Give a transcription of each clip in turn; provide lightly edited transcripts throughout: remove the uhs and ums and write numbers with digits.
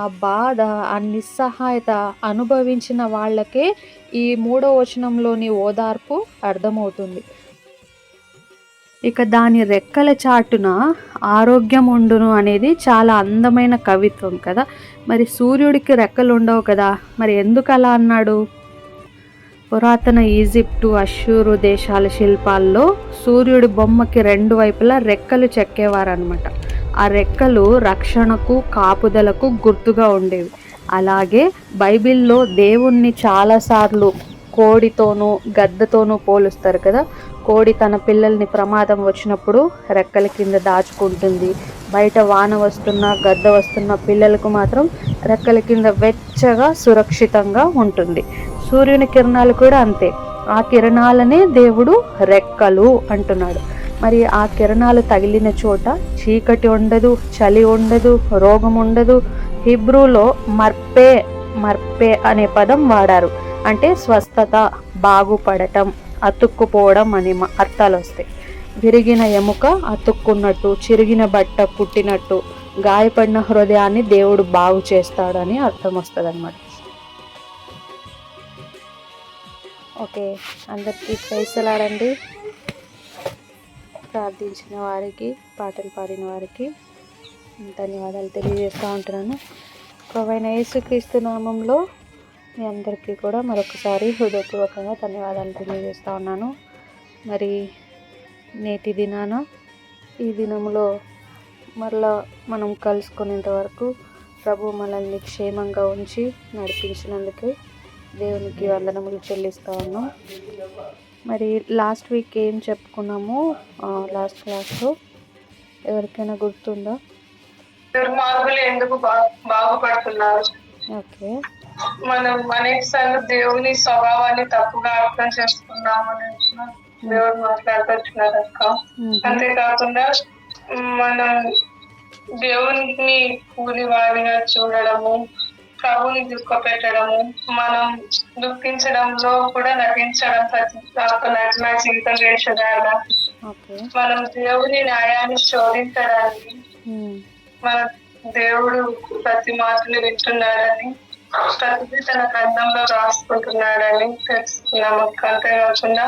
ఆ బాధ, ఆ నిస్సహాయత అనుభవించిన వాళ్ళకే ఈ 3వ వచనంలోని ఓదార్పు అర్థమవుతుంది. ఇక దాని రెక్కల చాటున ఆరోగ్యం ఉండును అనేది చాలా అందమైన కవిత్వం కదా. మరి సూర్యుడికి రెక్కలు ఉండవు కదా, మరి ఎందుకు అలా అన్నాడు? పురాతన ఈజిప్టు, అష్షూరు దేశాల శిల్పాల్లో సూర్యుడి బొమ్మకి 2 వైపులా రెక్కలు చెక్కేవారనమాట. ఆ రెక్కలు రక్షణకు, కాపుదలకు గుర్తుగా ఉండేవి. అలాగే బైబిల్లో దేవుణ్ణి చాలాసార్లు కోడితోనూ గద్దతోనూ పోలుస్తారు కదా. కోడి తన పిల్లల్ని ప్రమాదం వచ్చినప్పుడు రెక్కల కింద దాచుకుంటుంది. బయట వాన వస్తున్నా, గద్ద వస్తున్నా పిల్లలకు మాత్రం రెక్కల కింద వెచ్చగా సురక్షితంగా ఉంటుంది. సూర్యుని కిరణాలు కూడా అంతే. ఆ కిరణాలనే దేవుడు రెక్కలు అంటున్నాడు. మరి ఆ కిరణాలు తగిలిన చోట చీకటి ఉండదు, చలి ఉండదు, రోగం ఉండదు. హిబ్రూలో మర్పే అనే పదం వాడారు. అంటే స్వస్థత, బాగుపడటం, అతుక్కుపోవడం అనే అర్థాలు వస్తాయి. విరిగిన ఎముక అతుక్కున్నట్టు, చిరిగిన బట్ట కుట్టినట్టు, గాయపడిన హృదయాన్ని దేవుడు బాగు చేస్తాడు అని అర్థం వస్తుంది అన్నమాట. ఓకే, అందరికీ ప్రైజ్లాడండి. ప్రార్థించిన వారికి, పాటలు పాడిన వారికి ధన్యవాదాలు తెలియజేస్తూ ఉంటున్నాను. ప్రభువైన యేసుక్రీస్తు నామంలో మీ అందరికీ కూడా మరొకసారి హృదయపూర్వకంగా ధన్యవాదాలు తెలియజేస్తూ ఉన్నాను. మరి నేటి దినాన ఈ దినంలో మరలా మనం కలుసుకునేంత వరకు ప్రభు మనల్ని క్షేమంగా ఉంచి నడిపించినందుకు దేవునికి వందనములు చెల్లిస్తూ ఉన్నాం. మరి లాస్ట్ వీక్ ఏం చెప్పుకున్నాము లాస్ట్ క్లాస్లో ఎవరికైనా గుర్తుందా? దుర్మార్గులు ఎందుకు బాగుపడుతున్నారు? ఓకే, మనం అనేకసార్లు దేవుని స్వభావాన్ని తప్పుగా అర్థం చేసుకున్నామని దేవుడు మాట్లాడుతున్నారు అక్క. అంతేకాకుండా మనం దేవుని కూలివాడిగా చూడడము, ప్రభుని దుఃఖపెట్టడము, మనం దుఃఖించడంలో కూడా నటించడం, నటన జీవితం వేషధారణ, మనం దేవుని న్యాయాన్ని శోధించడానికి మన దేవుడు ప్రతి మాటలు వింటున్నాడని, ప్రతిదీ తన గ్రంథంలో రాసుకుంటున్నాడని తెలుసుకున్నాము. అంతేకాకుండా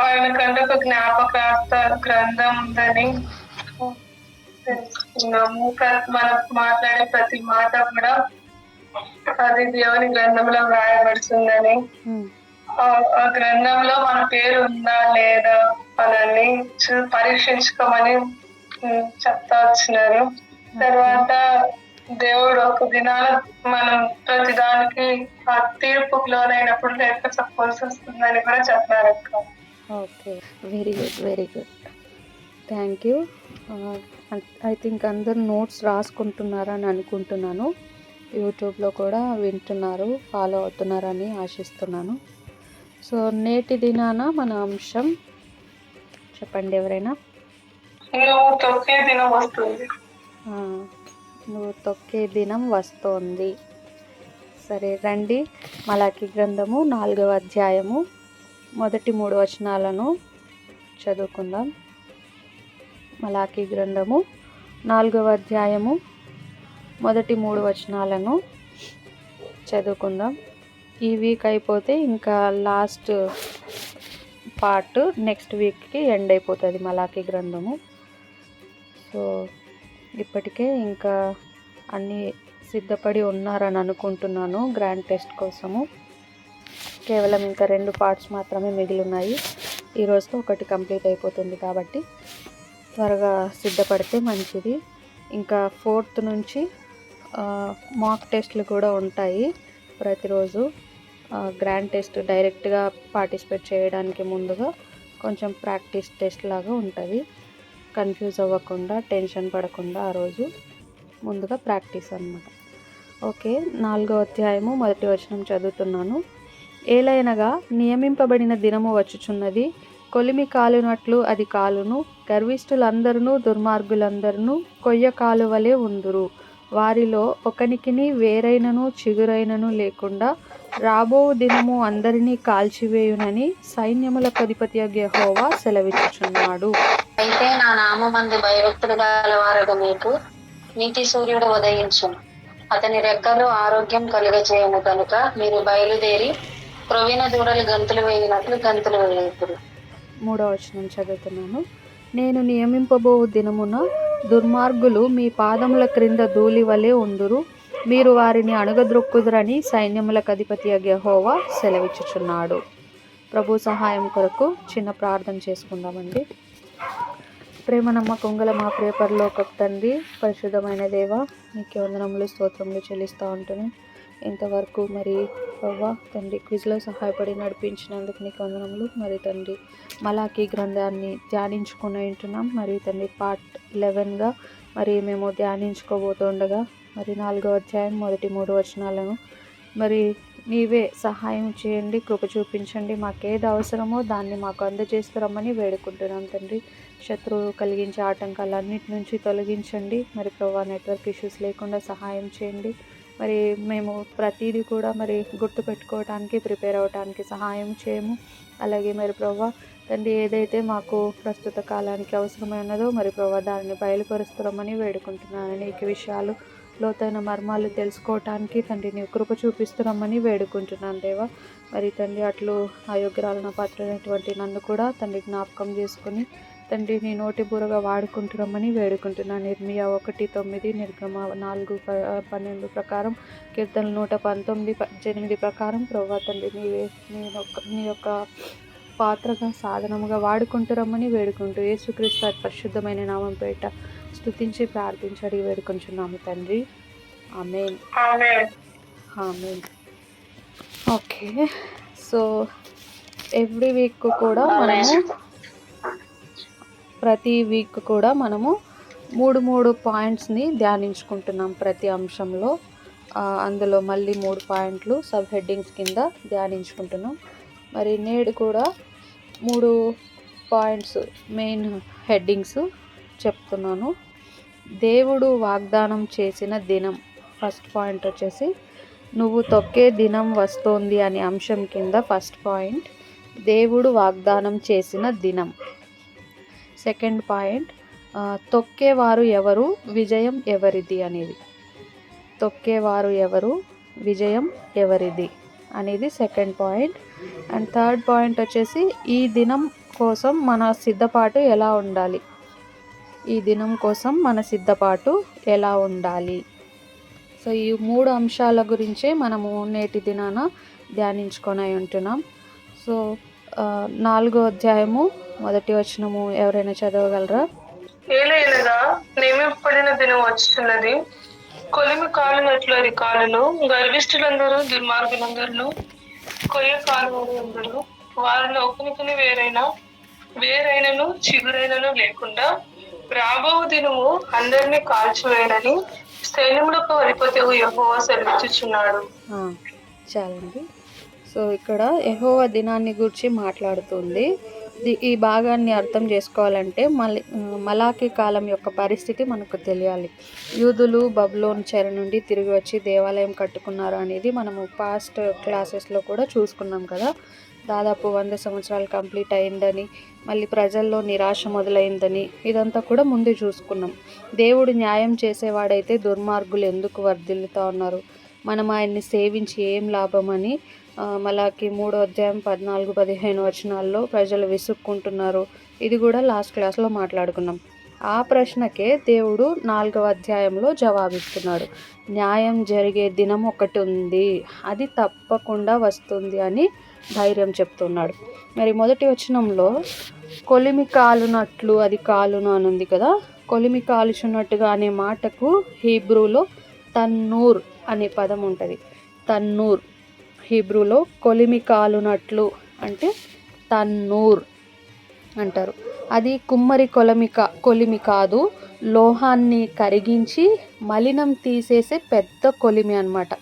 ఆయనకంటే ఒక జ్ఞాపకార్థ గ్రంథం ఉందని తెలుసుకున్నాము. మనం మాట్లాడే ప్రతి మాట కూడా అది దేవుని గ్రంథంలో వ్రాయబడుతుందని, ఆ గ్రంథంలో మన పేరు ఉందా లేదా అని పరీక్షించుకోమని చెప్తా వచ్చినారు. తర్వాత దేవుడు ఒక దినాల మనం ప్రతి దానికి ఆ తీర్పుకు లోనైనప్పుడు లెక్క చెప్పాల్సి వస్తుందని కూడా చెప్పారు అక్క. Okay, very good, very good, thank you. I think అందరు నోట్స్ రాసుకుంటున్నారని అనుకుంటున్నాను. యూట్యూబ్లో కూడా వింటున్నారు, ఫాలో అవుతున్నారని ఆశిస్తున్నాను. సో నేటి దినాన మన అంశం చెప్పండి ఎవరైనా. నువ్వు తొక్కే దినం వస్తుంది. నువ్వు తొక్కే దినం వస్తోంది. సరే రండి, మలాకి గ్రంథము 4వ అధ్యాయము మొదటి 3 వచనాలను చదువుకుందాం. మలాకి గ్రంథము 4వ అధ్యాయము మొదటి 3 వచనాలను చదువుకుందాం. ఈ వీక్ అయిపోతే ఇంకా లాస్ట్ పార్ట్ నెక్స్ట్ వీక్కి ఎండ్ అయిపోతుంది మలాకి గ్రంథము. సో ఇప్పటికే ఇంకా అన్నీ సిద్ధపడి ఉన్నారని అనుకుంటున్నాను గ్రాండ్ టెస్ట్ కోసము. కేవలం ఇంకా 2 పార్ట్స్ మాత్రమే మిగిలి ఉన్నాయి. ఈరోజుతో ఒకటి కంప్లీట్ అయిపోతుంది కాబట్టి త్వరగా సిద్ధపడితే మంచిది. ఇంకా 4th నుంచి మాక్ టెస్ట్లు కూడా ఉంటాయి ప్రతిరోజు. గ్రాండ్ టెస్ట్ డైరెక్ట్గా పార్టిసిపేట్ చేయడానికి ముందుగా కొంచెం ప్రాక్టీస్ టెస్ట్ లాగా ఉంటుంది. కన్ఫ్యూజ్ అవ్వకుండా, టెన్షన్ పడకుండా ఆ రోజు ముందుగా ప్రాక్టీస్ అన్నమాట. ఓకే, 4వ అధ్యాయము మొదటి వచనం చదువుతున్నాను. ఏలైనగా నియమింపబడిన దినము వచ్చుచున్నది, కొలిమి కాలునట్లు అది కాలును. గర్విష్ఠులందరూ దుర్మార్గులందరూ కొయ్య కాలువలే ఉందురు. వారిలో ఒకనికిని వేరైనను చిగురైనను లేకుండా రాబో దినము అందరినీ కాల్చివేయునని సైన్యములకు అధిపతియగు యెహోవా సెలవిచ్చుచున్నాడు. అయితే నా నామందు భయభక్తులు గలవారగు మీకు నీతి సూర్యుడు ఉదయించును. అతని రెక్కలు ఆరోగ్యం కలుగజేయను కనుక మీరు బయలుదేరి ప్రవీణ దూడలు గంతులు వేయినట్లు గంతులు వేయుదురు. 3వ వచనం చదువుతున్నాను. నేను నియమింపబో దినమున దుర్మార్గులు మీ పాదముల క్రింద ధూళి వలె ఉందురు, మీరు వారిని అణగద్రొక్కుదురని సైన్యములకు అధిపతి యెహోవా సెలవిచ్చుచున్నాడు. ప్రభు సహాయం కొరకు చిన్న ప్రార్థన చేసుకుందామండి. ప్రేమ నమ్మకం గల మా ప్రియ పరలోకపు తండ్రి, పరిశుద్ధమైన దేవ, నీకే వందనములు స్తోత్రములు చెల్లిస్తూ ఉంటున్నాను. ఇంతవరకు మరి ప్రవ్వా తండ్రి క్విజ్లో సహాయపడి నడిపించినందుకు నీకు వందనములు. మరి తండ్రి మలాకీ గ్రంథాన్ని ధ్యానించుకుని ఉంటున్నాం. మరి తండ్రి పార్ట్ 11గా మరి మేము ధ్యానించుకోబోతుండగా మరి 4వ అధ్యాయం మొదటి 3 వచనాలను మరి నీవే సహాయం చేయండి, కృప చూపించండి. మాకేది అవసరమో దాన్ని మాకు అందజేస్తారమ్మని వేడుకుంటున్నాం తండ్రి. శత్రువు కలిగించే ఆటంకాలన్నిటి నుంచి తొలగించండి. మరి ప్రవ్వా నెట్వర్క్ ఇష్యూస్ లేకుండా సహాయం చేయండి. మరి మేము ప్రతిదీ కూడా మరి గుర్తుపెట్టుకోవడానికి ప్రిపేర్ అవ్వడానికి సహాయం చేయము. అలాగే మరి ప్రవ్వా తండ్రి ఏదైతే మాకు ప్రస్తుత కాలానికి అవసరమై ఉన్నదో మరి ప్రవ్వా దానిని బయలుపరుస్తామని వేడుకుంటున్నాను. అనేక విషయాలు లోతైన మర్మాలు తెలుసుకోవటానికి తండ్రి నీవు కృప చూపిస్తున్నామని వేడుకుంటున్నాను దేవా. మరి తండ్రి అట్లు అయోగ్యరాలన పాత్రైనటువంటి నన్ను కూడా తండ్రి జ్ఞాపకం చేసుకుని తండ్రి నీ నోటి బూరగా వాడుకుంటున్నామని వేడుకుంటున్నాను. నిర్మియా 1:9, నిర్గమ 4:12 ప్రకారం, కీర్తనలు 119:8 ప్రకారం ప్రభా తండ్రి నీ యొక్క పాత్రగా సాధనముగా వాడుకుంటురమ్మని వేడుకుంటూ యేసుక్రీస్తు పరిశుద్ధమైన నామం పేట స్తుతించి ప్రార్థించి అడిగి వేడుకుంటున్నాము తండ్రి. ఆమేన్. ఆమేన్. ఓకే, సో ఎవ్రీ వీక్ కూడా మనము ప్రతి వీక్ కూడా మనము 3 పాయింట్స్ని ధ్యానించుకుంటున్నాం ప్రతి అంశంలో. అందులో మళ్ళీ 3 పాయింట్లు సబ్ హెడ్డింగ్స్ కింద ధ్యానించుకుంటున్నాం. మరి నేడు కూడా 3 పాయింట్స్ మెయిన్ హెడ్డింగ్స్ చెప్తున్నాను. దేవుడు వాగ్దానం చేసిన దినం. ఫస్ట్ పాయింట్ వచ్చేసి నువ్వు తొక్కే దినం వస్తోంది అనే అంశం కింద ఫస్ట్ పాయింట్ దేవుడు వాగ్దానం చేసిన దినం. సెకండ్ పాయింట్ తొక్కేవారు ఎవరు, విజయం ఎవరిది అనేది. తొక్కేవారు ఎవరు, విజయం ఎవరిది అనేది second point. And third point వచ్చేసి ఈ దినం కోసం మన సిద్ధపాటు ఎలా ఉండాలి. ఈ దినం కోసం మన సిద్ధపాటు ఎలా ఉండాలి. సో ఈ 3 అంశాల గురించే మనము నేటి దినాన ధ్యానించుకొని ఉంటున్నాం. సో 4వ అధ్యాయము 1వ వచనము ఎవరైనా చదవగలరా? ఏలైనగా నియమింపబడిన దినం వచ్చుతున్నది, కొలిమి కాలునట్లు అది కాలును, గర్విష్ఠులందరూ దుర్మార్గులందరూ కొయ్య కాలువలందరూ వారిలో ఒకరిని వేరైనను చిగురైనను లేకుండా రాబో దినము అందరినీ కాల్చివేయనని సైన్యములకు అధిపతి యెహోవా సెలవిచ్చుచున్నాడు. చాలండి. సో ఇక్కడ యెహోవా దినాన్ని గురించి మాట్లాడుతుంది. ఈ భాగాన్ని అర్థం చేసుకోవాలంటే మలాకీ కాలం యొక్క పరిస్థితి మనకు తెలియాలి. యూదులు బబులోను చెర నుండి తిరిగి వచ్చి దేవాలయం కట్టుకున్నారు అనేది మనము పాస్ట్ క్లాసెస్లో కూడా చూసుకున్నాం కదా. దాదాపు 100 సంవత్సరాలు కంప్లీట్ అయిందని, మళ్ళీ ప్రజల్లో నిరాశ మొదలైందని ఇదంతా కూడా ముందు చూసుకున్నాం. దేవుడు న్యాయం చేసేవాడైతే దుర్మార్గులు ఎందుకు వర్ధిల్లుతూ ఉన్నారు, మనం ఆయన్ని సేవించి ఏం లాభమని మలాకి 3వ అధ్యాయం 14-15 వచనాల్లో ప్రజలు విసుక్కుంటున్నారు. ఇది కూడా లాస్ట్ క్లాస్లో మాట్లాడుకున్నాం. ఆ ప్రశ్నకే దేవుడు 4వ అధ్యాయంలో జవాబిస్తున్నాడు. న్యాయం జరిగే దినం ఒకటి ఉంది, అది తప్పకుండా వస్తుంది అని ధైర్యం చెప్తున్నాడు. మరి మొదటి వచనంలో కొలిమి కాలునట్లు అది కాలును అని ఉంది కదా. కొలిమి కాల్చున్నట్టుగా అనే మాటకు హీబ్రూలో తన్నూర్ అనే పదం ఉంటుంది. తన్నూర్ హీబ్రూలో కొలిమి కాలునట్లు అంటే తన్నూర్ అంటారు. అది కుమ్మరి కొలిమి కాదు, లోహాన్ని కరిగించి మలినం తీసేసే పెద్ద కొలిమి అన్నమాట.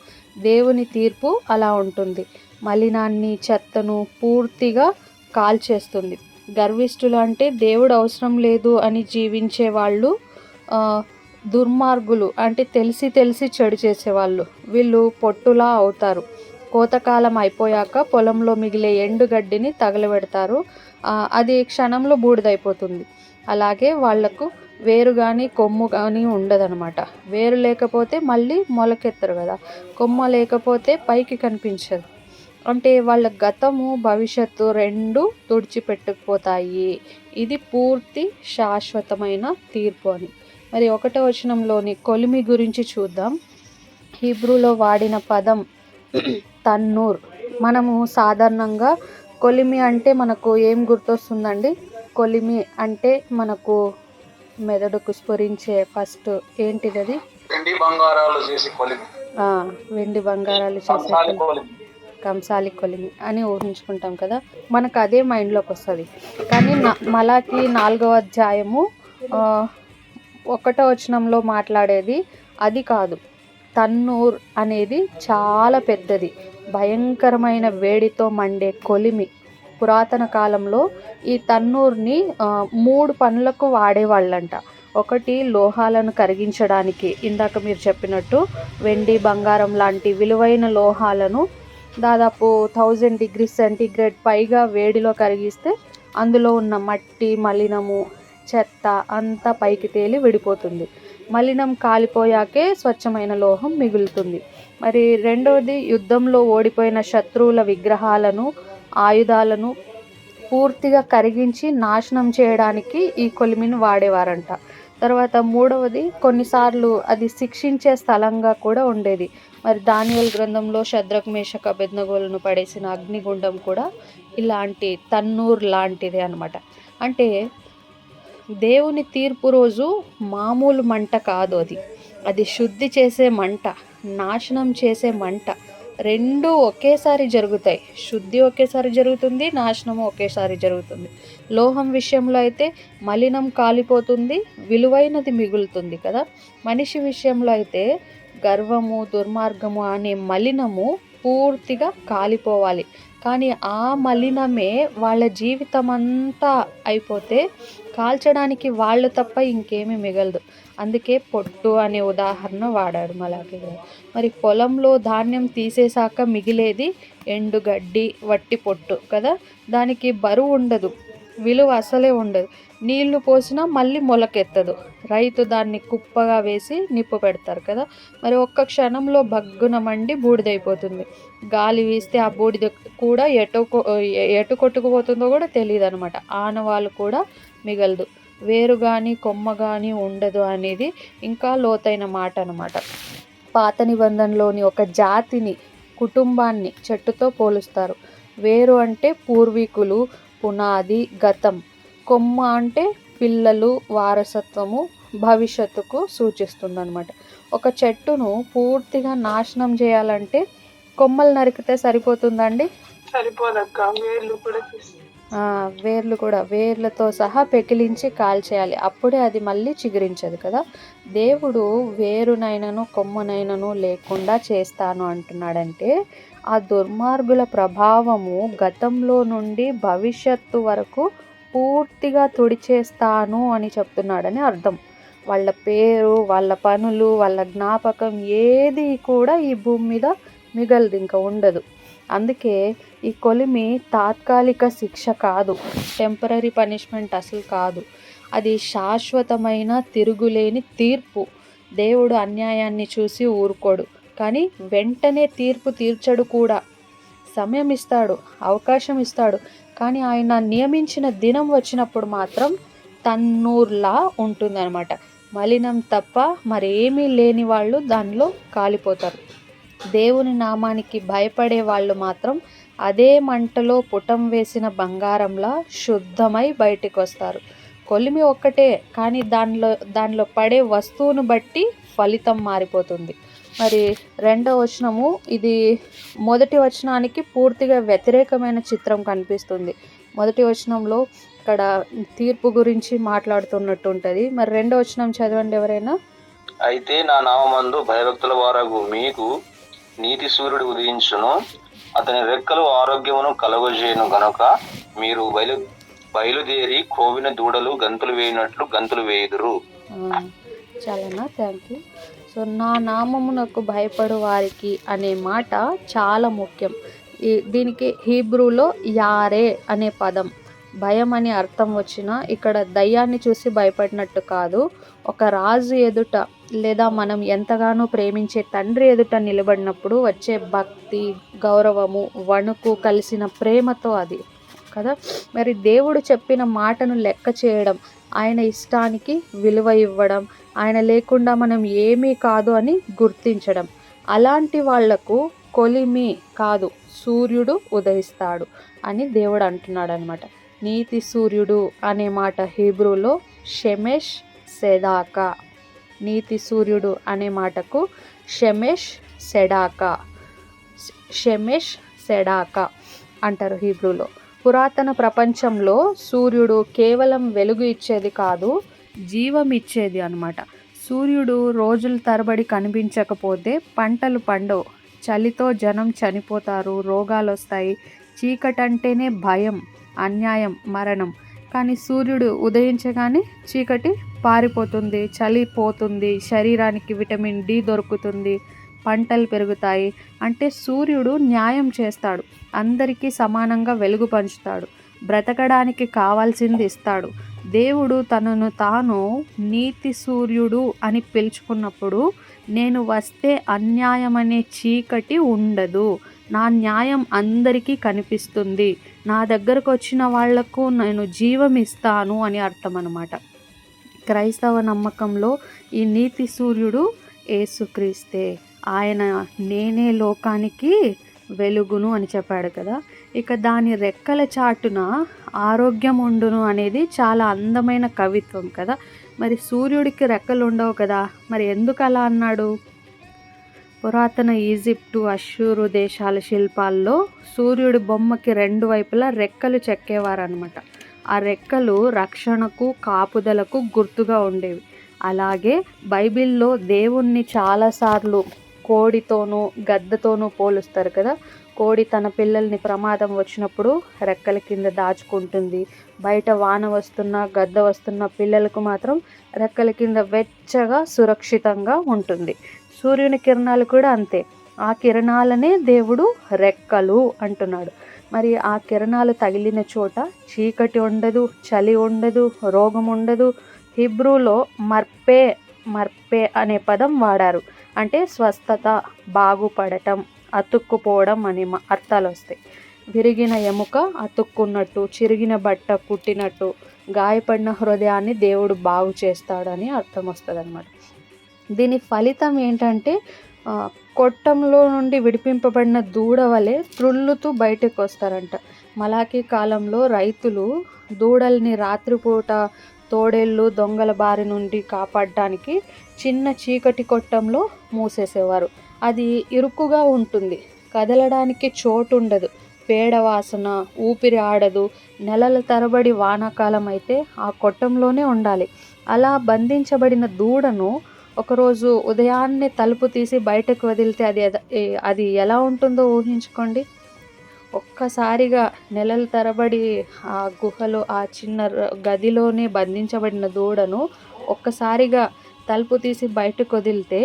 దేవుని తీర్పు అలా ఉంటుంది. మలినాన్ని చెత్తను పూర్తిగా కాల్చేస్తుంది. గర్విష్ఠులు అంటే దేవుడు అవసరం లేదు అని జీవించే వాళ్ళు, దుర్మార్గులు అంటే తెలిసి చెడు చేసేవాళ్ళు, వీళ్ళు పొట్టులా అవుతారు. కోతకాలం అయిపోయాక పొలంలో మిగిలే ఎండుగడ్డిని తగలబెడతారు, అది క్షణంలో బూడిదైపోతుంది. అలాగే వాళ్లకు వేరు కానీ కొమ్ము కానీ ఉండదనమాట. వేరు లేకపోతే మళ్ళీ మొలకెత్తరు కదా, కొమ్మ లేకపోతే పైకి కనిపించదు. అంటే వాళ్ళ గతము భవిష్యత్తు రెండు తుడిచిపెట్టుకుపోతాయి. ఇది పూర్తి శాశ్వతమైన తీర్పు అని. మరి 1వ వచనంలోని కొలిమి గురించి చూద్దాం. హీబ్రూలో వాడిన పదం తన్నూర్. మనము సాధారణంగా కొలిమి అంటే మనకు ఏం గుర్తొస్తుందండి? కొలిమి అంటే మనకు మెదడుకు స్ఫురించే ఫస్ట్ ఏంటిది? అది వెండి బంగారాలు చేసి కొలిమి, వెండి బంగారాలు చేసే కంసాలి కొలిమి అని ఊహించుకుంటాం కదా, మనకు అదే మైండ్లోకి వస్తుంది. కానీ మలాకి 4వ అధ్యాయము 1వ వచనంలో మాట్లాడేది అది కాదు. తన్నూర్ అనేది చాలా పెద్దది, భయంకరమైన వేడితో మండే కొలిమి. పురాతన కాలంలో ఈ తన్నూర్ని 3 పనులకు వాడేవాళ్ళంట. ఒకటి లోహాలను కరిగించడానికి, ఇందాక మీరు చెప్పినట్టు వెండి బంగారం లాంటి విలువైన లోహాలను దాదాపు 1000 డిగ్రీ సెంటీగ్రేడ్ పైగా వేడిలో కరిగిస్తే అందులో ఉన్న మట్టి, మలినము, చెత్త అంతా పైకి తేలి విడిపోతుంది. మలినం కాలిపోయాకే స్వచ్ఛమైన లోహం మిగులుతుంది. మరి రెండవది, యుద్ధంలో ఓడిపోయిన శత్రువుల విగ్రహాలను, ఆయుధాలను పూర్తిగా కరిగించి నాశనం చేయడానికి ఈ కొలిమిని వాడేవారంట. తర్వాత 3వది, కొన్నిసార్లు అది శిక్షించే స్థలంగా కూడా ఉండేది. మరి దానియేలు గ్రంథంలో షద్రక్, మేషక్, అబేద్నెగోలను పడేసిన అగ్నిగుండం కూడా ఇలాంటి తన్నూర్ లాంటిదే అనమాట. అంటే దేవుని తీర్పు రోజు మామూలు మంట కాదు, అది శుద్ధి చేసే మంట, నాశనం చేసే మంట. రెండు ఒకేసారి జరుగుతాయి. శుద్ధి ఒకేసారి జరుగుతుంది, నాశనము ఒకేసారి జరుగుతుంది. లోహం విషయంలో అయితే మలినం కాలిపోతుంది, విలువైనది మిగులుతుంది కదా. మనిషి విషయంలో అయితే గర్వము, దుర్మార్గము అనే మలినము పూర్తిగా కాలిపోవాలి. కానీ ఆ మలినమే వాళ్ళ జీవితం అంతా అయిపోతే కాల్చడానికి వాళ్ళు తప్ప ఇంకేమీ మిగలదు. అందుకే పొట్టు అనే ఉదాహరణ వాడాడు మలాకి గారు. మరి పొలంలో ధాన్యం తీసేశాక మిగిలేది ఎండుగడ్డి, వట్టి పొట్టు కదా. దానికి బరువు ఉండదు, విలువ అసలే ఉండదు. నీళ్లు పోసినా మళ్ళీ మొలకెత్తదు. రైతు దాన్ని కుప్పగా వేసి నిప్పు పెడతారు కదా. మరి ఒక్క క్షణంలో భగ్గున మండి బూడిదైపోతుంది. గాలి వీస్తే ఆ బూడిద కూడా ఎటు కొట్టుకుపోతుందో కూడా తెలియదు అనమాట. ఆనవాళ్ళు కూడా మిగలదు. వేరు కానీ కొమ్మ కానీ ఉండదు అనేది ఇంకా లోతైన మాట అనమాట. పాత నిబంధనలోని ఒక జాతిని, కుటుంబాన్ని చెట్టుతో పోలుస్తారు. వేరు అంటే పూర్వీకులు, పునాది, గతం. కొమ్మ అంటే పిల్లలు, వారసత్వము, భవిష్యత్తుకు సూచిస్తుంది అనమాట. ఒక చెట్టును పూర్తిగా నాశనం చేయాలంటే కొమ్మలు నరికితే సరిపోతుందండి? సరిపోదక్క, వేర్లు కూడా వేర్లతో సహా పెకిలించి కాల్చేయాలి, అప్పుడే అది మళ్ళీ చిగురించదు కదా. దేవుడు వేరునైనను కొమ్మనైనను లేకుండా చేస్తాను అంటున్నాడంటే ఆ దుర్మార్గుల ప్రభావము గతంలో నుండి భవిష్యత్తు వరకు పూర్తిగా తుడిచేస్తాను అని చెప్తున్నాడని అర్థం. వాళ్ళ పేరు, వాళ్ళ పనులు, వాళ్ళ జ్ఞాపకం ఏది కూడా ఈ భూమి మీద మిగలదు, ఇంకా ఉండదు. అందుకే ఈ కొలిమి తాత్కాలిక శిక్ష కాదు, టెంపరీ పనిష్మెంట్ అసలు కాదు. అది శాశ్వతమైన తిరుగులేని తీర్పు. దేవుడు అన్యాయాన్ని చూసి ఊరుకోడు, కానీ వెంటనే తీర్పు తీర్చడు కూడా. సమయం ఇస్తాడు, అవకాశం ఇస్తాడు, కానీ ఆయన నియమించిన దినం వచ్చినప్పుడు మాత్రం తన్నూర్లా ఉంటుందన్నమాట. మలినం తప్ప మరేమీ లేని వాళ్ళు దానిలో కాలిపోతారు. దేవుని నామానికి భయపడే వాళ్ళు మాత్రం అదే మంటలో పుటం వేసిన బంగారంలా శుద్ధమై బయటికి వస్తారు. కొలిమి ఒక్కటే, కానీ దానిలో పడే వస్తువును బట్టి ఫలితం మారిపోతుంది. మరి 2వ వచనము, ఇది మొదటి వచనానికి పూర్తిగా వ్యతిరేకమైన చిత్రం కనిపిస్తుంది. మొదటి వచనంలో ఇక్కడ తీర్పు గురించి మాట్లాడుతున్నట్టు ఉంటుంది. మరి 2వ వచనం చదవండి ఎవరైనా. అయితే నా నామమందు భయభక్తుల వారగు మీకు నీతి సూర్యుడు ఉదయించును, అతని రెక్కలు ఆరోగ్యమును కలుగజేయును గనుక మీరు బయలుదేరి క్రోవిన దూడలు గంతులు వేయినట్లు గంతులు వేయుదురు. చాలానా, థ్యాంక్ యూ. సో నా నామమునకు భయపడు వారికి అనే మాట చాలా ముఖ్యం. దీనికి హీబ్రూలో యారే అనే పదం. భయం అని అర్థం వచ్చినా ఇక్కడ దయ్యాన్ని చూసి భయపడినట్టు కాదు, ఒక రాజు ఎదుట లేదా మనం ఎంతగానో ప్రేమించే తండ్రి ఎదుట నిలబడినప్పుడు వచ్చే భక్తి, గౌరవము, వణుకు కలిసిన ప్రేమతో అది కదా. మరి దేవుడు చెప్పిన మాటను లెక్క చేయడం, ఆయన ఇష్టానికి విలువ ఇవ్వడం, ఆయన లేకుండా మనం ఏమీ కాదు అని గుర్తించడం, అలాంటి వాళ్లకు కొలిమి కాదు సూర్యుడు ఉదయిస్తాడు అని దేవుడు అంటున్నాడు అనమాట. నీతి సూర్యుడు అనే మాట హీబ్రూలో షెమెష్ సెదాకా. నీతి సూర్యుడు అనే మాటకు షెమెష్ సెడాకా అంటారు హీబ్రూలో. పురాతన ప్రపంచంలో సూర్యుడు కేవలం వెలుగు ఇచ్చేది కాదు, జీవం ఇచ్చేది అనమాట. సూర్యుడు రోజుల తరబడి కనిపించకపోతే పంటలు పండవు, చలితో జనం చనిపోతారు, రోగాలు వస్తాయి, చీకటంటేనే భయం, అన్యాయం, మరణం. కానీ సూర్యుడు ఉదయించగానే చీకటి పారిపోతుంది, చలి పోతుంది, శరీరానికి విటమిన్ డి దొరుకుతుంది, పంటలు పెరుగుతాయి. అంటే సూర్యుడు న్యాయం చేస్తాడు, అందరికీ సమానంగా వెలుగు పంచుతాడు, బ్రతకడానికి కావాల్సింది ఇస్తాడు. దేవుడు తనను తాను నీతి సూర్యుడు అని పిలుచుకున్నప్పుడు, నేను వస్తే అన్యాయం అనే చీకటి ఉండదు, నా న్యాయం అందరికీ కనిపిస్తుంది, నా దగ్గరకు వచ్చిన వాళ్లకు నేను జీవం ఇస్తాను అని అర్థం అన్నమాట. క్రైస్తవ నమ్మకంలో ఈ నీతి సూర్యుడు యేసుక్రీస్తే. ఆయన నేనే లోకానికి వెలుగును అని చెప్పాడు కదా. ఇక దాని రెక్కల చాటున ఆరోగ్యం ఉండును అనేది చాలా అందమైన కవిత్వం కదా. మరి సూర్యుడికి రెక్కలు ఉండవు కదా, మరి ఎందుకు అలా అన్నాడు? పురాతన ఈజిప్టు, అష్షూరు దేశాల శిల్పాల్లో సూర్యుడి బొమ్మకి రెండు వైపులా రెక్కలు చెక్కేవారనమాట. ఆ రెక్కలు రక్షణకు, కాపుదలకు గుర్తుగా ఉండేవి. అలాగే బైబిల్లో దేవుణ్ణి చాలాసార్లు కోడితోనూ గద్దతోనూ పోలుస్తారు కదా. కోడి తన పిల్లల్ని ప్రమాదం వచ్చినప్పుడు రెక్కల కింద దాచుకుంటుంది, బయట వాన వస్తున్నా గద్ద వస్తున్నా పిల్లలకు మాత్రం రెక్కల కింద వెచ్చగా సురక్షితంగా ఉంటుంది. సూర్యుని కిరణాలు కూడా అంతే, ఆ కిరణాలనే దేవుడు రెక్కలు అంటున్నాడు. మరి ఆ కిరణాలు తగిలిన చోట చీకటి ఉండదు, చలి ఉండదు, రోగం ఉండదు. హిబ్రూలో మర్పే అనే పదం వాడారు, అంటే స్వస్థత, బాగుపడటం, అతుక్కుపోవడం అనే అర్థాలు వస్తాయి. విరిగిన ఎముక అతుక్కున్నట్టు, చిరిగిన బట్ట కుట్టినట్టు, గాయపడిన హృదయాన్ని దేవుడు బాగు చేస్తాడని అర్థం వస్తుంది అనమాట. దీని ఫలితం ఏంటంటే కొట్టంలో నుండి విడిపింపబడిన దూడ వలె త్రుళ్ళుతూ బయటకు వస్తారంట. మలాకీ కాలంలో రైతులు దూడల్ని రాత్రిపూట తోడేళ్ళు, దొంగల బారి నుండి కాపాడడానికి చిన్న చీకటి కొట్టంలో మూసేసేవారు. అది ఇరుకుగా ఉంటుంది, కదలడానికి చోటు ఉండదు, పేడ వాసన, ఊపిరి ఆడదు. నెలల తరబడి వానాకాలం అయితే ఆ కొట్టంలోనే ఉండాలి. అలా బంధించబడిన దూడను ఒకరోజు ఉదయాన్నే తలుపు తీసి బయటకు వదిలితే అది ఎలా ఉంటుందో ఊహించుకోండి. ఒక్కసారిగా నెలల తరబడి ఆ గుహలో, ఆ చిన్న గదిలోనే బంధించబడిన దూడను ఒక్కసారిగా తలుపు తీసి బయటకు వదిలితే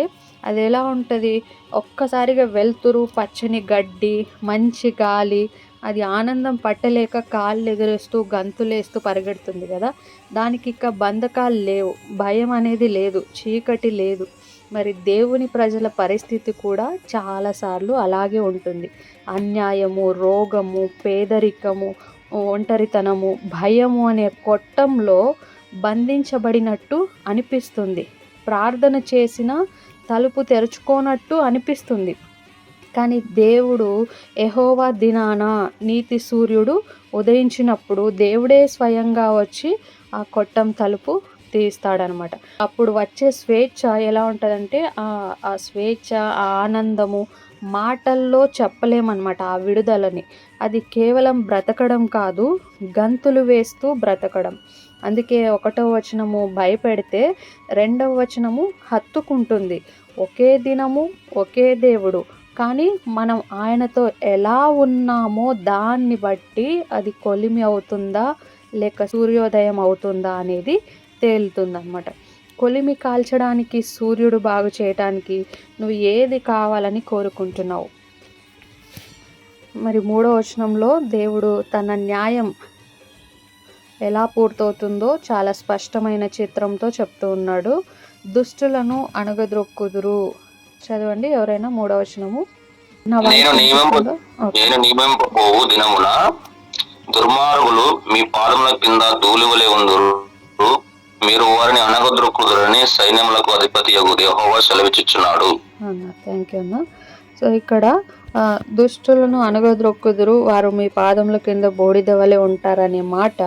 అది ఎలా ఉంటుంది? ఒక్కసారిగా వెలుతురు, పచ్చని గడ్డి, మంచి గాలి, అది ఆనందం పట్టలేక కాళ్ళు ఎగరేస్తూ గంతులేస్తూ పరిగెడుతుంది కదా. దానికి ఇక బంధకాలు లేవు, భయం అనేది లేదు, చీకటి లేదు. మరి దేవుని ప్రజల పరిస్థితి కూడా చాలాసార్లు అలాగే ఉంటుంది. అన్యాయము, రోగము, పేదరికము, ఒంటరితనము, భయము అనే కొట్టంలో బంధించబడినట్టు అనిపిస్తుంది. ప్రార్థన చేసిన తలుపు తెరుచుకోనట్టు అనిపిస్తుంది. కానీ దేవుడు యెహోవా దినాన నీతి సూర్యుడు ఉదయించినప్పుడు దేవుడే స్వయంగా వచ్చి ఆ కొట్టం తలుపు తీస్తాడనమాట. అప్పుడు వచ్చే స్వేచ్ఛ ఎలా ఉంటుందంటే ఆ స్వేచ్ఛ, ఆ ఆనందము మాటల్లో చెప్పలేమన్నమాట. ఆ విడుదలని అది కేవలం బ్రతకడం కాదు, గంతులు వేస్తూ బ్రతకడం. అందుకే 1వ వచనము భయపెడితే 2వ వచనము హత్తుకుంటుంది. ఒకే దినము, ఒకే దేవుడు, కానీ మనం ఆయనతో ఎలా ఉన్నామో దాన్ని బట్టి అది కొలిమి అవుతుందా లేక సూర్యోదయం అవుతుందా అనేది తేలుతుందన్నమాట. కొలిమి కాల్చడానికి, సూర్యుడు బాగు చేయటానికి నువ్వు ఏది కావాలని కోరుకుంటున్నావు? మరి 3వ వచనంలో దేవుడు తన న్యాయం ఎలా పూర్తవుతుందో చాలా స్పష్టమైన చిత్రంతో చెప్తూ ఉన్నాడు. దుష్టులను అణగద్రొక్కుదురు. చదవండి ఎవరైనా 3వ వచనము. నా వాయిస్ వినిపిస్తుందా? ఓకే. నేను నియమింపబోవు దినమున దుర్మార్గులు మీ పాదముల కింద ధూళివలే ఉందురు, మీరు వారిని అణగద్రొక్కుదురని సైన్యములకు అధిపతి యెహోవా సెలవిచ్చుచున్నాడు. థ్యాంక్ యూ అన్న. సో ఇక్కడ దుష్టులను అణగద్రొక్కుదురు, వారు మీ పాదముల కింద బూడిద వలె ఉంటారనే మాట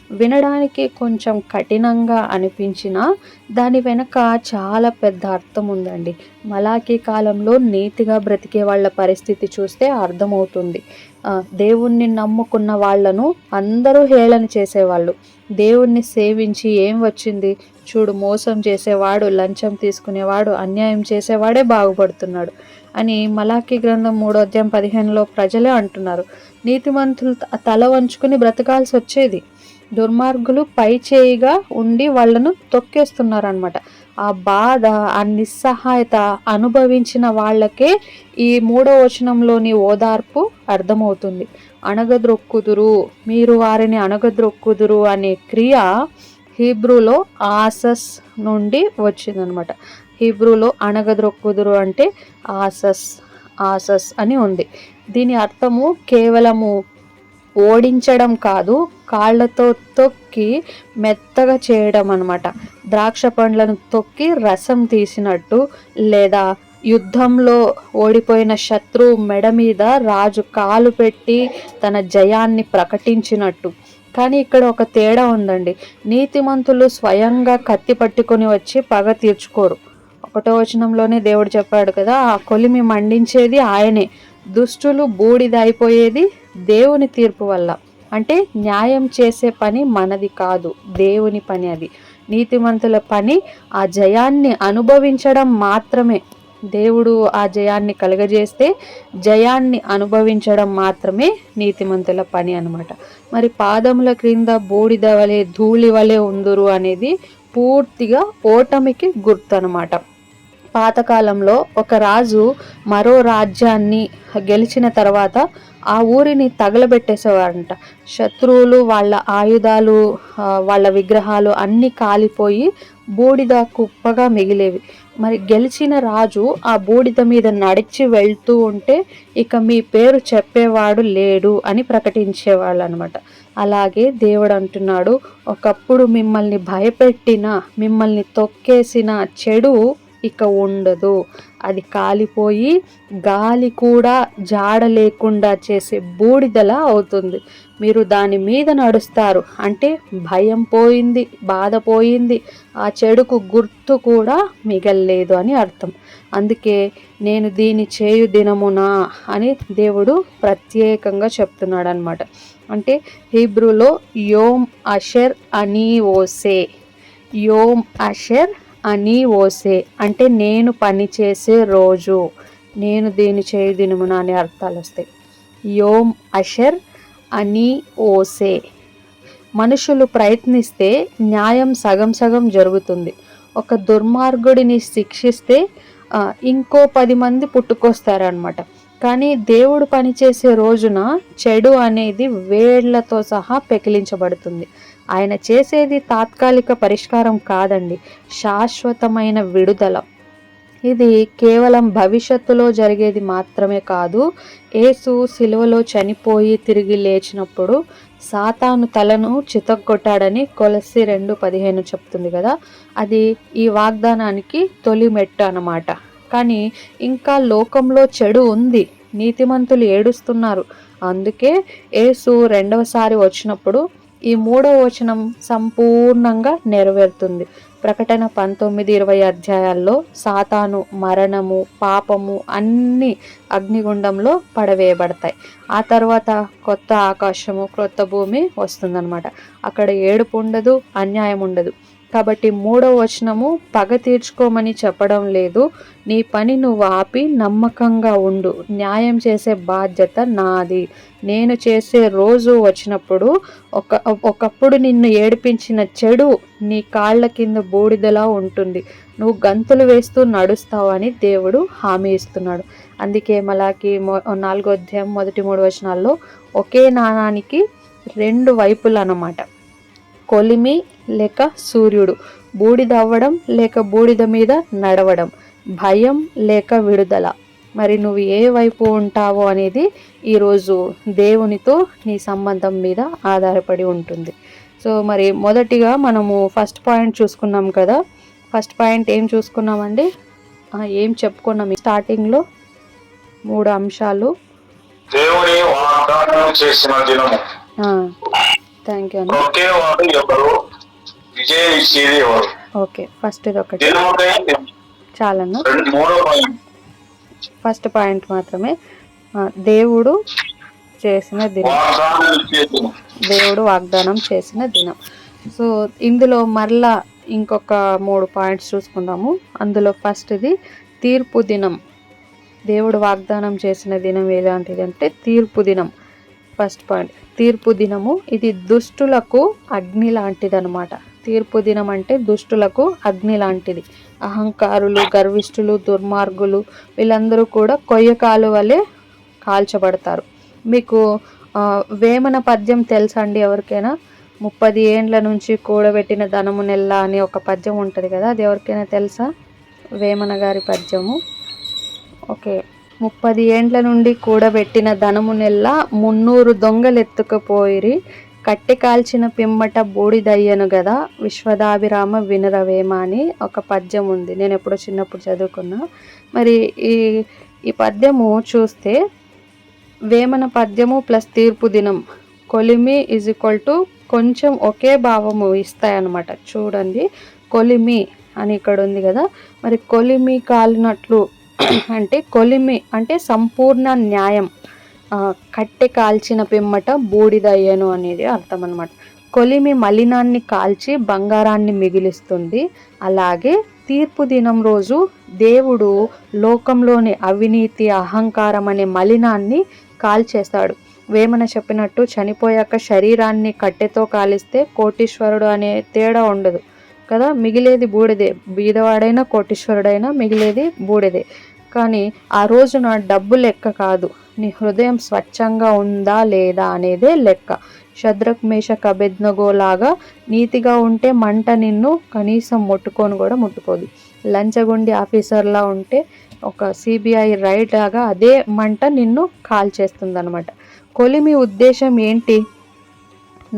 వినడానికి కొంచెం కఠినంగా అనిపించినా దాని వెనక చాలా పెద్ద అర్థం ఉందండి. మలాకీ కాలంలో నీతిగా బ్రతికే వాళ్ళ పరిస్థితి చూస్తే అర్థమవుతుంది. దేవుణ్ణి నమ్ముకున్న వాళ్లను అందరూ హేళన చేసేవాళ్ళు. దేవుణ్ణి సేవించి ఏం వచ్చింది, చూడు మోసం చేసేవాడు, లంచం తీసుకునేవాడు, అన్యాయం చేసేవాడే బాగుపడుతున్నాడు అని మలాకీ గ్రంథం 3వ అధ్యాయం 15లో ప్రజలే అంటున్నారు. నీతిమంతులు తల వంచుకుని బ్రతకాల్సి వచ్చేది. దుర్మార్గులు పై చేయిగా ఉండి వాళ్ళను తొక్కేస్తున్నారు అనమాట. ఆ బాధ, ఆ నిస్సహాయత అనుభవించిన వాళ్ళకే ఈ 3వ వచనంలోని ఓదార్పు అర్థమవుతుంది. అణగద్రొక్కుదురు, మీరు వారిని అణగద్రొక్కుదురు అనే క్రియ హీబ్రూలో ఆసస్ నుండి వచ్చిందనమాట. హీబ్రూలో అణగద్రొక్కుదురు అంటే ఆసస్ అని ఉంది. దీని అర్థము కేవలము ఓడించడం కాదు, కాళ్ళతో తొక్కి మెత్తగా చేయడం అనమాట. ద్రాక్ష పండ్లను తొక్కి రసం తీసినట్టు, లేదా యుద్ధంలో ఓడిపోయిన శత్రువు మెడ మీద రాజు కాలు పెట్టి తన జయాన్ని ప్రకటించినట్టు. కానీ ఇక్కడ ఒక తేడా ఉందండి. నీతిమంతులు స్వయంగా కత్తి పట్టుకొని వచ్చి పగ తీర్చుకోరు. 1వ వచనంలోనే దేవుడు చెప్పాడు కదా, ఆ కొలిమి మండించేది ఆయనే. దుష్టులు బూడిద అయిపోయేది దేవుని తీర్పు వల్ల. అంటే న్యాయం చేసే పని మనది కాదు, దేవుని పని అది. నీతిమంతుల పని ఆ జయాన్ని అనుభవించడం మాత్రమే. దేవుడు ఆ జయాన్ని కలుగజేస్తే జయాన్ని అనుభవించడం మాత్రమే నీతిమంతుల పని అన్నమాట. మరి పాదముల క్రింద బూడిద వలె ధూళి వలె ఉందురు అనేది పూర్తిగా ఓటమికి గుర్తు అన్నమాట. పాతకాలంలో ఒక రాజు మరో రాజ్యాన్ని గెలిచిన తర్వాత ఆ ఊరిని తగలబెట్టేసేవారంట. శత్రువులు, వాళ్ళ ఆయుధాలు, వాళ్ళ విగ్రహాలు అన్నీ కాలిపోయి బూడిద కుప్పగా మిగిలేవి. మరి గెలిచిన రాజు ఆ బూడిద మీద నడిచి వెళ్తూ ఉంటే ఇక మీ పేరు చెప్పేవాడు లేడు అని ప్రకటించేవాళ్ళు అనమాట. అలాగే దేవుడు అంటున్నాడు, ఒకప్పుడు మిమ్మల్ని భయపెట్టిన, మిమ్మల్ని తొక్కేసిన చెడు ఇక ఉండదు. అది కాలిపోయి గాలి కూడా జాడ లేకుండా చేసే బూడిదలా అవుతుంది. మీరు దాని మీద నడుస్తారు అంటే భయం పోయింది, బాధ పోయింది, ఆ చెడుకు గుర్తు కూడా మిగల్లేదు అని అర్థం. అందుకే నేను దీని చేయు దినమునా అని దేవుడు ప్రత్యేకంగా చెప్తున్నాడు అనమాట. అంటే హీబ్రూలో యోమ్ అషర్ అని ఓసే, యోమ్ అషర్ అని ఓసే అంటే నేను పనిచేసే రోజు, నేను దీని చేయు దినమున అనే అర్థాలు వస్తాయి. యోమ్ అషర్ అని ఓసే. మనుషులు ప్రయత్నిస్తే న్యాయం సగం సగం జరుగుతుంది. ఒక దుర్మార్గుడిని శిక్షిస్తే ఇంకో 10 మంది పుట్టుకొస్తారనమాట. కానీ దేవుడు పనిచేసే రోజున చెడు అనేది వేళ్లతో సహా పెకిలించబడుతుంది. ఆయన చేసేది తాత్కాలిక పరిష్కారం కాదండి, శాశ్వతమైన విడుదల. ఇది కేవలం భవిష్యత్తులో జరిగేది మాత్రమే కాదు. యేసు సిలువలో చనిపోయి తిరిగి లేచినప్పుడు సాతాను తలను చితగ్గొట్టాడని కొలస్సీ 2:15 చెప్తుంది కదా. అది ఈ వాగ్దానానికి తొలి మెట్టు అన్నమాట. కానీ ఇంకా లోకంలో చెడు ఉంది, నీతిమంతులు ఏడుస్తున్నారు. అందుకే యేసు రెండవసారి వచ్చినప్పుడు ఈ 3వ వచనం సంపూర్ణంగా నెరవేరుతుంది. ప్రకటన 19-20 అధ్యాయాల్లో సాతాను, మరణము, పాపము అన్నీ అగ్నిగుండంలో పడవేయబడతాయి. ఆ తర్వాత కొత్త ఆకాశము, క్రొత్త భూమి వస్తుందన్నమాట. అక్కడ ఏడుపు ఉండదు, అన్యాయం ఉండదు. కాబట్టి 3వ వచనము పగ తీర్చుకోమని చెప్పడం లేదు. నీ పని నువ్వు ఆపి నమ్మకంగా ఉండు, న్యాయం చేసే బాధ్యత నాది. నేను చేసే రోజు వచ్చినప్పుడు ఒకప్పుడు నిన్ను ఏడిపించిన చెడు నీ కాళ్ళ కింద బూడిదలా ఉంటుంది, నువ్వు గంతులు వేస్తూ నడుస్తావు అని దేవుడు హామీ ఇస్తున్నాడు. అందుకే మలాకి 4వ అధ్యాయం 1-3 వచనాల్లో ఒకే నాణానికి 2 వైపులు అన్నమాట. కొలిమి లేక సూర్యుడు, బూడిద అవ్వడం లేక బూడిద మీద నడవడం, భయం లేక విడుదల. మరి నువ్వు ఏ వైపు ఉంటావో అనేది ఈరోజు దేవునితో నీ సంబంధం మీద ఆధారపడి ఉంటుంది. సో మరి మొదటిగా మనము ఫస్ట్ పాయింట్ చూసుకున్నాం కదా. ఫస్ట్ పాయింట్ ఏం చూసుకున్నామండి, ఏం చెప్పుకున్నాం స్టార్టింగ్లో? 3 అంశాలు. దేవుని వాగ్దానం చేసిన దినము. థ్యాంక్ యూ అండి. ఒకేవాడు ఎవరు, విజయం ఇచ్చేది ఎవరు? ఓకే, ఫస్ట్ ఇది ఒకటి చాలన్నా. ఫస్ట్ పాయింట్ మాత్రమే, దేవుడు చేసిన దినం, దేవుడు వాగ్దానం చేసిన దినం. సో ఇందులో మరలా ఇంకొక 3 పాయింట్స్ చూసుకుందాము. అందులో ఫస్ట్ది తీర్పు దినం. దేవుడు వాగ్దానం చేసిన దినం ఎలాంటిది అంటే తీర్పు దినం. ఫస్ట్ పాయింట్ తీర్పు దినము. ఇది దుష్టులకు అగ్ని లాంటిది అనమాట. తీర్పు దినం అంటే దుష్టులకు అగ్ని లాంటిది. అహంకారులు, గర్విష్ఠులు, దుర్మార్గులు వీళ్ళందరూ కూడా కొయ్యకాలు వలె కాల్చబడతారు. మీకు వేమన పద్యం తెలుసా అండి ఎవరికైనా? 30 ఏండ్ల నుంచి కూడబెట్టిన ధనము నెల్ల అని ఒక పద్యం ఉంటుంది కదా, అది ఎవరికైనా తెలుసా? వేమన గారి పద్యము. ఓకే, 30 ఏండ్ల నుండి కూడబెట్టిన ధనము నెల్ల 300 దొంగలెత్తుకుపోయిరి, కట్టె కాల్చిన పిమ్మట బూడిదయ్యను గదా విశ్వదాభిరామ వినురవేమ అని ఒక పద్యం ఉంది. నేను ఎప్పుడో చిన్నప్పుడు చదువుకున్నా. మరి ఈ పద్యము చూస్తే వేమన పద్యము ప్లస్ తీర్పు దినం, కొలిమి ఈజ్ ఈక్వల్ టు కొంచెం ఒకే భావము ఇస్తాయన్నమాట. చూడండి, కొలిమి అని ఇక్కడ ఉంది కదా, మరి కొలిమి కాలినట్లు అంటే కొలిమి అంటే సంపూర్ణ న్యాయం, కట్టె కాల్చిన పిమ్మట బూడిదయ్యను అనేది అర్థం అన్నమాట. కొలిమి మలినాన్ని కాల్చి బంగారాన్ని మిగిలిస్తుంది. అలాగే తీర్పు దినం రోజు దేవుడు లోకంలోని అవినీతి, అహంకారం అనే మలినాన్ని కాల్చేస్తాడు. వేమన చెప్పినట్టు చనిపోయాక శరీరాన్ని కట్టెతో కాలిస్తే కోటీశ్వరుడు అనే తేడా ఉండదు కదా, మిగిలేది బూడిదే. బీదవాడైనా కోటీశ్వరుడైనా మిగిలేది బూడిదే. కానీ ఆ రోజున డబ్బు లెక్క కాదు, నీ హృదయం స్వచ్ఛంగా ఉందా లేదా అనేదే లెక్క. శద్రక్, మేషక్, అబేద్నెగో లాగా నీతిగా ఉంటే మంట నిన్ను కనీసం ముట్టుకొని కూడా ముట్టుకోదు. లంచగొండి ఆఫీసర్లా ఉంటే ఒక సిబిఐ రైడ్ లాగా అదే మంట నిన్ను కాల్చేస్తుంది అనమాట. కొలిమి ఉద్దేశం ఏంటి?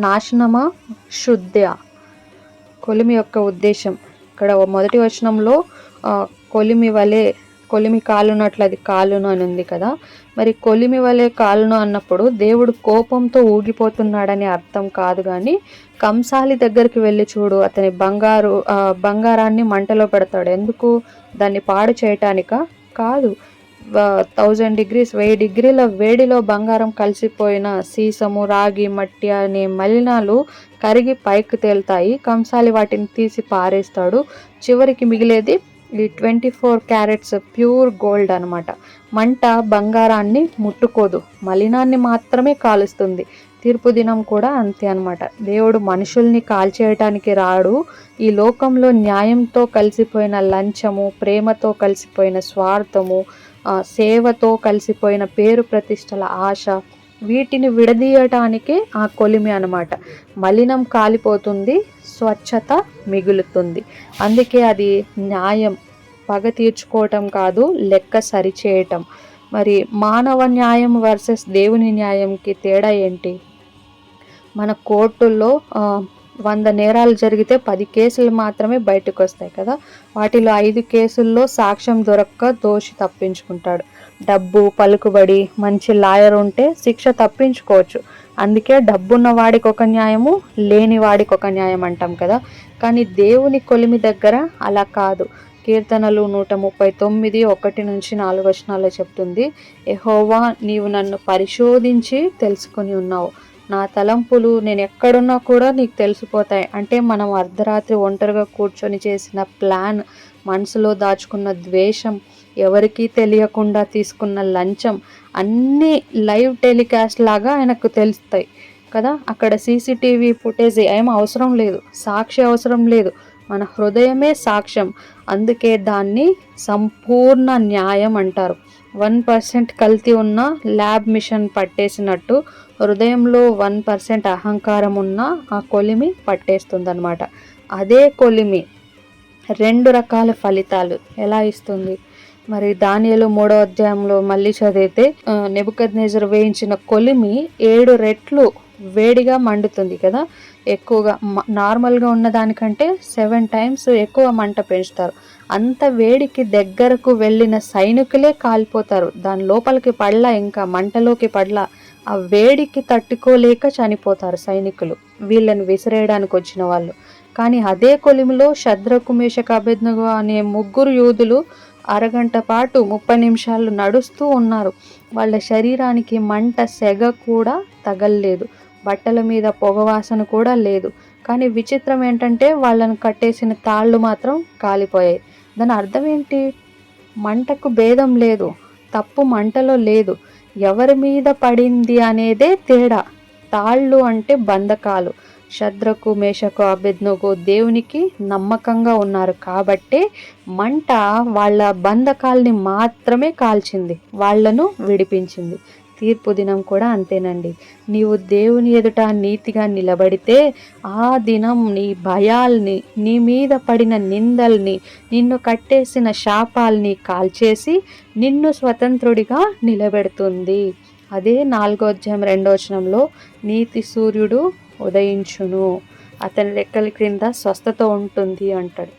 నాశనమా, శుద్ధా? కొలిమి యొక్క ఉద్దేశం ఇక్కడ మొదటి వచనంలో కొలిమి వలె, కొలిమి కాలునట్లు అది కాలును అని ఉంది కదా. మరి కొలిమి వలె కాలును అన్నప్పుడు దేవుడు కోపంతో ఊగిపోతున్నాడని అర్థం కాదు. కానీ కంసాలి దగ్గరికి వెళ్ళి చూడు, అతని బంగారాన్ని మంటలో పెడతాడు. ఎందుకు? దాన్ని పాడు చేయటానికా? కాదు. 1000 degrees 1000 degrees వేడిలో బంగారం కలిసిపోయిన సీసము, రాగి, మట్టి అనే మలినాలు కరిగి పైకి తేలుతాయి. కంసాలి వాటిని తీసి పారేస్తాడు. చివరికి మిగిలేది ఈ 24 క్యారెట్స్ ప్యూర్ గోల్డ్ అనమాట. మంట బంగారాన్ని ముట్టుకోదు, మలినాన్ని మాత్రమే కాలుస్తుంది. తీర్పు దినం కూడా అంతే అనమాట. దేవుడు మనుషుల్ని కాల్చేయటానికి రాడు. ఈ లోకంలో న్యాయంతో కలిసిపోయిన లంచము, ప్రేమతో కలిసిపోయిన స్వార్థము, సేవతో కలిసిపోయిన పేరు ప్రతిష్టల ఆశ, వీటిని విడదీయటానికే ఆ కొలిమి అనమాట. మలినం కాలిపోతుంది, స్వచ్ఛత మిగులుతుంది. అందుకే అది న్యాయం, పగ తీర్చుకోవటం కాదు, లెక్క సరిచేయటం. మరి మానవ న్యాయం వర్సెస్ దేవుని న్యాయంకి తేడా ఏంటి? మన కోర్టుల్లో 100 నేరాలు జరిగితే 10 కేసులు మాత్రమే బయటకు వస్తాయి కదా. వాటిలో 5 కేసుల్లో సాక్ష్యం దొరక్క దోషి తప్పించుకుంటాడు. డబ్బు, పలుకుబడి, మంచి లాయర్ ఉంటే శిక్ష తప్పించుకోవచ్చు. అందుకే డబ్బున్న వాడికి ఒక న్యాయము, లేని వాడికి ఒక న్యాయం అంటాం కదా. కానీ దేవుని కొలిమి దగ్గర అలా కాదు. కీర్తనలు 139 1-4 చెప్తుంది, యెహోవా నీవు నన్ను పరిశోధించి తెలుసుకొని ఉన్నావు, నా తలంపులు నేను ఎక్కడున్నా కూడా నీకు తెలిసిపోతాయి. అంటే మనం అర్ధరాత్రి ఒంటరిగా కూర్చొని చేసిన ప్లాన్, మనసులో దాచుకున్న ద్వేషం, ఎవరికీ తెలియకుండా తీసుకున్న లంచం అన్నీ లైవ్ టెలికాస్ట్ లాగా ఆయనకు తెలుస్తాయి కదా. అక్కడ సీసీటీవీ ఫుటేజ్ ఏం అవసరం లేదు, సాక్షి అవసరం లేదు, మన హృదయమే సాక్ష్యం. అందుకే దాన్ని సంపూర్ణ న్యాయం అంటారు. 1% కల్తీ ఉన్న ల్యాబ్ మిషన్ పట్టేసినట్టు హృదయంలో 1% అహంకారం ఉన్న ఆ కొలిమి పట్టేస్తుందన్నమాట. అదే కొలిమి 2 రకాల ఫలితాలు ఎలా ఇస్తుంది? మరి దానియేలు 3వ అధ్యాయంలో మళ్ళీ చదివితే నెబుకద్నెజరు వేయించిన కొలిమి 7 రెట్లు వేడిగా మండుతుంది కదా. ఎక్కువగా నార్మల్గా ఉన్న దానికంటే 7 టైమ్స్ ఎక్కువ మంట పెంచుతారు. అంత వేడికి దగ్గరకు వెళ్ళిన సైనికులే కాలిపోతారు. దాని లోపలికి పడలా, ఇంకా మంటలోకి పడలా, ఆ వేడికి తట్టుకోలేక చనిపోతారు సైనికులు, వీళ్ళని విసిరేయడానికి వచ్చిన వాళ్ళు. కానీ అదే కొలిమిలో షద్రకు మేషకు అబేద్నెగో అనే 3 యూదులు అరగంట పాటు 30 నిమిషాలు నడుస్తూ ఉన్నారు. వాళ్ళ శరీరానికి మంట సెగ కూడా తగలలేదు, బట్టల మీద పొగవాసన కూడా లేదు. కానీ విచిత్రం ఏంటంటే వాళ్ళను కట్టేసిన తాళ్ళు మాత్రం కాలిపోయాయి. దాని అర్థం ఏంటి? మంటకు భేదం లేదు, తప్పు మంటలో లేదు, ఎవరి మీద పడింది అనేదే తేడా. తాళ్ళు అంటే బంధకాలు. షద్రకు మేషకు అబేద్నెగో దేవునికి నమ్మకంగా ఉన్నారు కాబట్టే మంట వాళ్ళ బంధకాల్ని మాత్రమే కాల్చింది, వాళ్లను విడిపించింది. తీర్పు దినం కూడా అంతేనండి. నీవు దేవుని ఎదుట నీతిగా నిలబడితే ఆ దినం నీ భయాల్ని, నీ మీద పడిన నిందల్ని, నిన్ను కట్టేసిన శాపాల్ని కాల్చేసి నిన్ను స్వతంత్రుడిగా నిలబెడుతుంది. అదే 4వ అధ్యాయం 2వ వచనంలో నీతి సూర్యుడు ఉదయించును, అతని రెక్కల క్రింద స్వస్థత ఉంటుంది అంటాడు.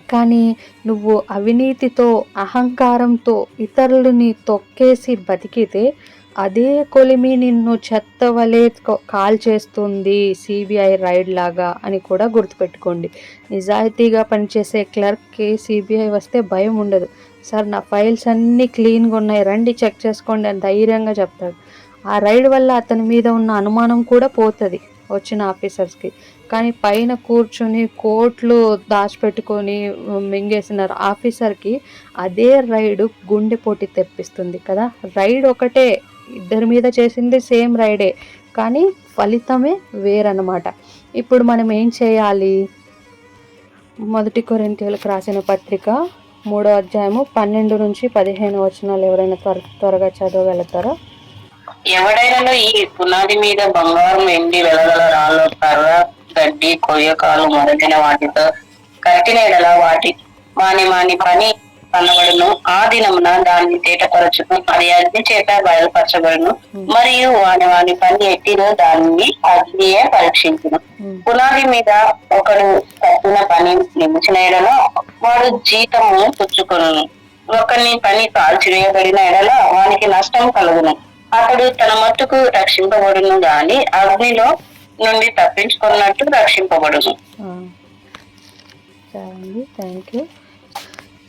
కానీ నువ్వు అవినీతితో, అహంకారంతో ఇతరులని తొక్కేసి బతికితే అదే కొలిమి నిన్ను చెత్తవలే కాల్చేస్తుంది, సిబిఐ రైడ్ లాగా అని కూడా గుర్తుపెట్టుకోండి. నిజాయితీగా పనిచేసే క్లర్క్కి సిబిఐ వస్తే భయం ఉండదు. సార్ నా ఫైల్స్ అన్నీ క్లీన్గా ఉన్నాయి, రండి చెక్ చేసుకోండి అని ధైర్యంగా చెప్తాడు. ఆ రైడ్ వల్ల అతని మీద ఉన్న అనుమానం కూడా పోతుంది వచ్చిన ఆఫీసర్స్కి. కానీ పైన కూర్చుని కోట్లు దాచిపెట్టుకొని మింగేసిన ఆఫీసర్కి అదే రైడ్ గుండెపోటు తెప్పిస్తుంది కదా. రైడ్ ఒకటే, ఇద్దరి మీద చేసింది సేమ్ రైడే, కానీ ఫలితమే వేరన్నమాట. ఇప్పుడు మనం ఏం చేయాలి? 1 కొరింథీయులకు రాసిన పత్రిక 3వ అధ్యాయము 12 నుంచి 15 వచనాలు ఎవరైనా త్వరగా చదవగలుగుతారా? ఎవడైనా ఈ పునాది మీద బంగారం, వెండి, వెలగల రాళ్ళు, కర్ర, గడ్డి, కొయ్యకాలు మొదలైన వాటితో కట్టిన ఎడల వాని పని కనబడును. ఆ దినమున దాన్ని తేటపరచును, అది అగ్ని చేత బయలుపరచబడును. మరియు వాని పని ఎట్టినో దాన్ని అగ్నియే పరీక్షించును. పునాది మీద ఒకడు కట్టిన పని నిలిచిన ఎడల వాడు జీతము పుచ్చుకొను. ఒకని పని కాల్చివేయబడిన ఎడల వానికి నష్టం కలుగును. అతడు తన మట్టుకు రక్షింపబడును గాని అగ్నిలో నుండి తప్పించుకున్నట్టు రక్షింపబడును. Thank you.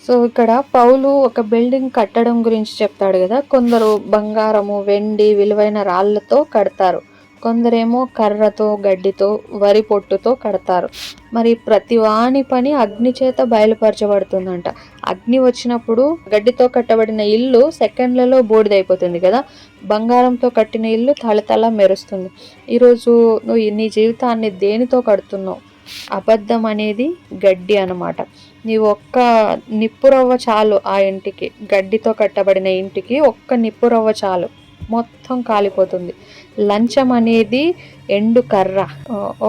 సో ఇక్కడ పౌలు ఒక బిల్డింగ్ కట్టడం గురించి చెప్తాడు కదా. కొందరు బంగారము, వెండి, విలువైన రాళ్లతో కడతారు, కొందరేమో కర్రతో, గడ్డితో, వరి పొట్టుతో కడతారు. మరి ప్రతి వాని పని అగ్ని చేత బయలుపరచబడుతుందంట. అగ్ని వచ్చినప్పుడు గడ్డితో కట్టబడిన ఇల్లు సెకండ్లలో బూడిదైపోతుంది కదా, బంగారంతో కట్టిన ఇల్లు తళతళ మెరుస్తుంది. ఈరోజు నువ్వు నీ జీవితాన్ని దేనితో కడుతున్నావు? అబద్ధం అనేది గడ్డి అన్నమాట. నీవు ఒక్క నిప్పురవ్వ చాలు ఆ ఇంటికి, గడ్డితో కట్టబడిన ఇంటికి ఒక్క నిప్పురవ్వ చాలు, మొత్తం కాలిపోతుంది. లంచం అనేది ఎండు కర్ర,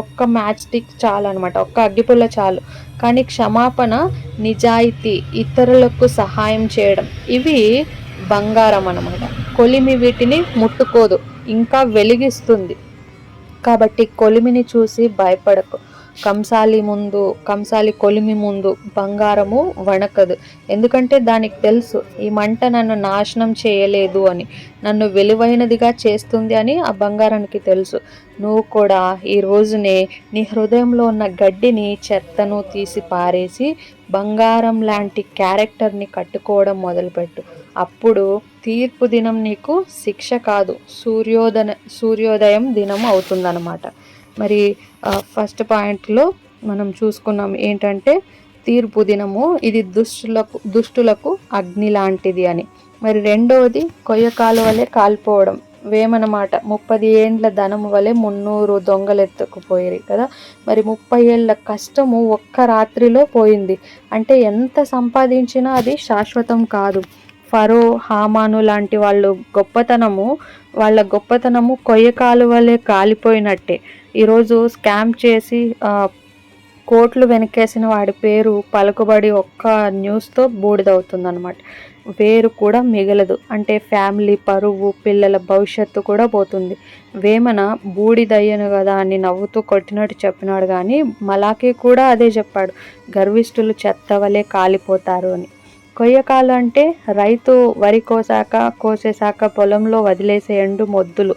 ఒక్క మ్యాచ్ స్టిక్ చాలు అనమాట, ఒక్క అగ్గిపుల్ల చాలు. కానీ క్షమాపణ, నిజాయితీ, ఇతరులకు సహాయం చేయడం, ఇవి బంగారం అన్నమాట. కొలిమి వీటిని ముట్టుకోదు, ఇంకా వెలిగిస్తుంది. కాబట్టి కొలిమిని చూసి భయపడకు. కంసాలి కొలిమి ముందు బంగారము వణకదు. ఎందుకంటే దానికి తెలుసు ఈ మంట నన్ను నాశనం చేయలేదు అని, నన్ను విలువైనదిగా చేస్తుంది అని ఆ బంగారానికి తెలుసు. నువ్వు కూడా ఈ రోజునే నీ హృదయంలో ఉన్న గడ్డిని, చెత్తను తీసి పారేసి బంగారం లాంటి క్యారెక్టర్ని కట్టుకోవడం మొదలుపెట్టు. అప్పుడు తీర్పు దినం నీకు శిక్ష కాదు, సూర్యోదయం దినం అవుతుందన్నమాట. మరి ఫస్ట్ పాయింట్లో మనం చూసుకున్నాం ఏంటంటే తీర్పు దినము ఇది దుష్టులకు అగ్ని లాంటిది అని. మరి రెండవది కొయ్యకాలు వలె కాలిపోవడం, వేమనమాట. 30 ఏండ్ల ధనము వలె 300 దొంగలు ఎత్తుకుపోయారు కదా. మరి 30 ఏళ్ళ కష్టము ఒక్క రాత్రిలో పోయింది. అంటే ఎంత సంపాదించినా అది శాశ్వతం కాదు. ఫరో, హామాను లాంటి వాళ్ళ గొప్పతనము కొయ్య కాలువలే కాలిపోయినట్టే. ఈరోజు స్కామ్ చేసి కోట్లు వెనకేసిన వాడి పేరు పలుకుబడి ఒక్క న్యూస్తో బూడిదవుతుందన్నమాట. వేరు కూడా మిగలదు. అంటే ఫ్యామిలీ పరువు, పిల్లల భవిష్యత్తు కూడా పోతుంది. వేమన బూడిదయ్యను కదా అని నవ్వుతూ కొట్టినట్టు చెప్పినాడు, కానీ మలాకి కూడా అదే చెప్పాడు, గర్విష్ఠులు చెత్తవలే కాలిపోతారు అని. కొయ్యకాలు అంటే రైతు వరి కోసేశాక పొలంలో వదిలేసే ఎండు మొద్దులు,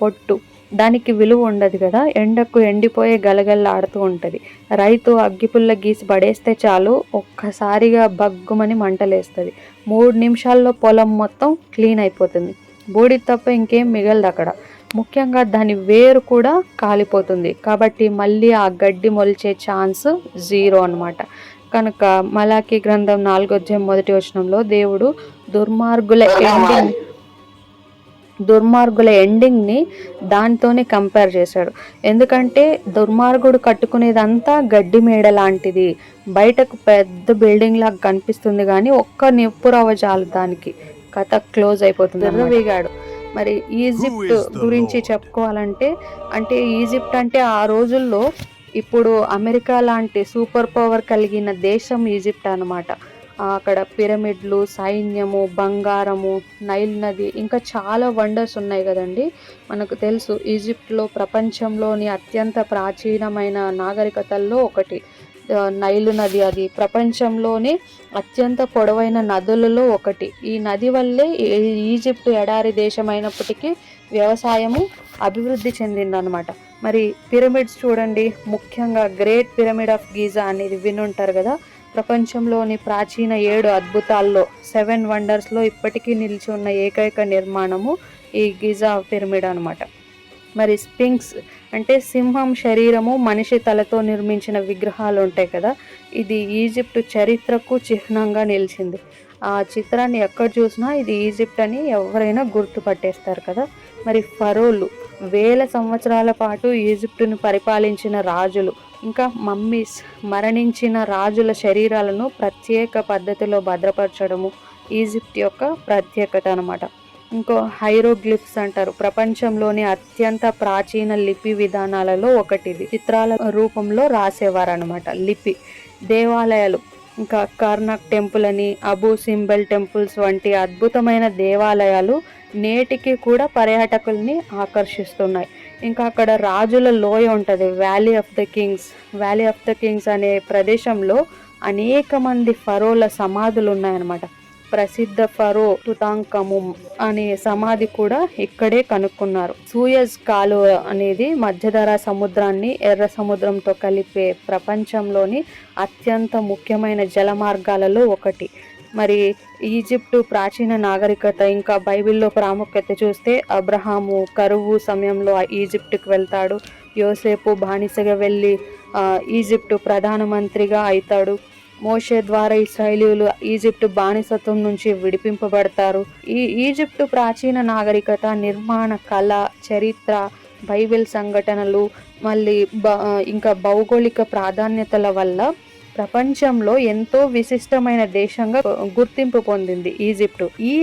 పొట్టు. దానికి విలువ ఉండదు కదా, ఎండకు ఎండిపోయే గలగల్లాడుతూ ఉంటుంది. రైతు అగ్గిపుల్ల గీసి పడేస్తే చాలు, ఒక్కసారిగా బగ్గుమని మంటలేస్తుంది. 3 నిమిషాల్లో పొలం మొత్తం క్లీన్ అయిపోతుంది. బూడిద తప్ప ఇంకేం మిగలదు అక్కడ. ముఖ్యంగా దాని వేరు కూడా కాలిపోతుంది. కాబట్టి మళ్ళీ ఆ గడ్డి మొలిచే ఛాన్స్ 0 అన్నమాట. కనుక మలాకి గ్రంథం 4వ అధ్యాయం 1వ వచనంలో దేవుడు దుర్మార్గుల ఎండింగ్ని దానితోనే కంపేర్ చేశాడు. ఎందుకంటే దుర్మార్గుడు కట్టుకునేదంతా గడ్డి మేడ లాంటిది. బయటకు పెద్ద బిల్డింగ్ లాగా కనిపిస్తుంది, కానీ ఒక్క నిప్పురవ్వ చాలు దానికి కథ క్లోజ్ అయిపోతుంది. వీగాడు. మరి ఈజిప్ట్ గురించి చెప్పుకోవాలంటే, ఈజిప్ట్ అంటే ఆ రోజుల్లో ఇప్పుడు అమెరికా లాంటి సూపర్ పవర్ కలిగిన దేశం ఈజిప్ట్ అన్నమాట. అక్కడ పిరమిడ్లు, సైన్యము, బంగారము, నైల్ నది, ఇంకా చాలా వండర్స్ ఉన్నాయి కదండి. మనకు తెలుసు ఈజిప్ట్లో ప్రపంచంలోని అత్యంత ప్రాచీనమైన నాగరికతల్లో ఒకటి నైలు నది. అది ప్రపంచంలోనే అత్యంత పొడవైన నదులలో ఒకటి. ఈ నది వల్లే ఈజిప్ట్ ఎడారి దేశం అయినప్పటికీ వ్యవసాయము అభివృద్ధి చెందిందనమాట. మరి పిరమిడ్స్ చూడండి, ముఖ్యంగా గ్రేట్ పిరమిడ్ ఆఫ్ గీజా అనేది వినుంటారు కదా. ప్రపంచంలోని ప్రాచీన 7 అద్భుతాల్లో 7 వండర్స్లో ఇప్పటికీ నిలిచి ఉన్న ఏకైక నిర్మాణము ఈ గిజా పిరమిడ్ అనమాట. మరి స్పింక్స్ అంటే సింహం శరీరము, మనిషి తలతో నిర్మించిన విగ్రహాలు ఉంటాయి కదా, ఇది ఈజిప్ట్ చరిత్రకు చిహ్నంగా నిలిచింది. ఆ చిత్రాన్ని ఎక్కడ చూసినా ఇది ఈజిప్ట్ అని ఎవరైనా గుర్తుపట్టేస్తారు కదా. మరి ఫరోలు, 1000 సంవత్సరాల పాటు ఈజిప్టును పరిపాలించిన రాజులు, ఇంకా మమ్మీస్, మరణించిన రాజుల శరీరాలను ప్రత్యేక పద్ధతిలో భద్రపరచడము ఈజిప్ట్ యొక్క ప్రత్యేకత అనమాట. ఇంకో హైరోగ్లిఫ్స్ అంటారు. ప్రపంచంలోని అత్యంత ప్రాచీన లిపి విధానాలలో ఒకటి. చిత్రాల రూపంలో రాసేవారు అనమాట లిపి. దేవాలయాలు, ఇంకా కర్నాక్ టెంపుల్ అని, అబూ సింబెల్ టెంపుల్స్ వంటి అద్భుతమైన దేవాలయాలు నేటికి కూడా పర్యాటకుల్ని ఆకర్షిస్తున్నాయి. ఇంకా అక్కడ రాజుల లోయ ఉంటుంది, వ్యాలీ ఆఫ్ ద కింగ్స్ అనే ప్రదేశంలో అనేక మంది ఫరోల సమాధులు ఉన్నాయన్నమాట. ప్రసిద్ధ ఫరో తుతాంఖమున్ అనే సమాధి కూడా ఇక్కడే కనుక్కున్నారు. సూయజ్ కాలువ అనేది మధ్యధరా సముద్రాన్ని ఎర్ర సముద్రంతో కలిపే ప్రపంచంలోని అత్యంత ముఖ్యమైన జల మార్గాలలో ఒకటి. మరి ఈజిప్టు ప్రాచీన నాగరికత, ఇంకా బైబిల్లో ప్రాముఖ్యత చూస్తే అబ్రహాము కరువు సమయంలో ఈజిప్టుకు వెళ్తాడు. యోసేపు బానిసగా వెళ్ళి ఈజిప్టు ప్రధానమంత్రిగా అవుతాడు. మోషే ద్వారా ఇశ్రాయేలీయులు ఈజిప్టు బానిసత్వం నుంచి విడిపింపబడతారు. ఈ ఈజిప్టు ప్రాచీన నాగరికత, నిర్మాణ కళ, చరిత్ర, బైబిల్ సంఘటనలు, మళ్ళీ ఇంకా భౌగోళిక ప్రాధాన్యతల వల్ల ప్రపంచంలో ఎంతో విశిష్టమైన దేశంగా గుర్తింపు పొందింది ఈజిప్టు. ఈ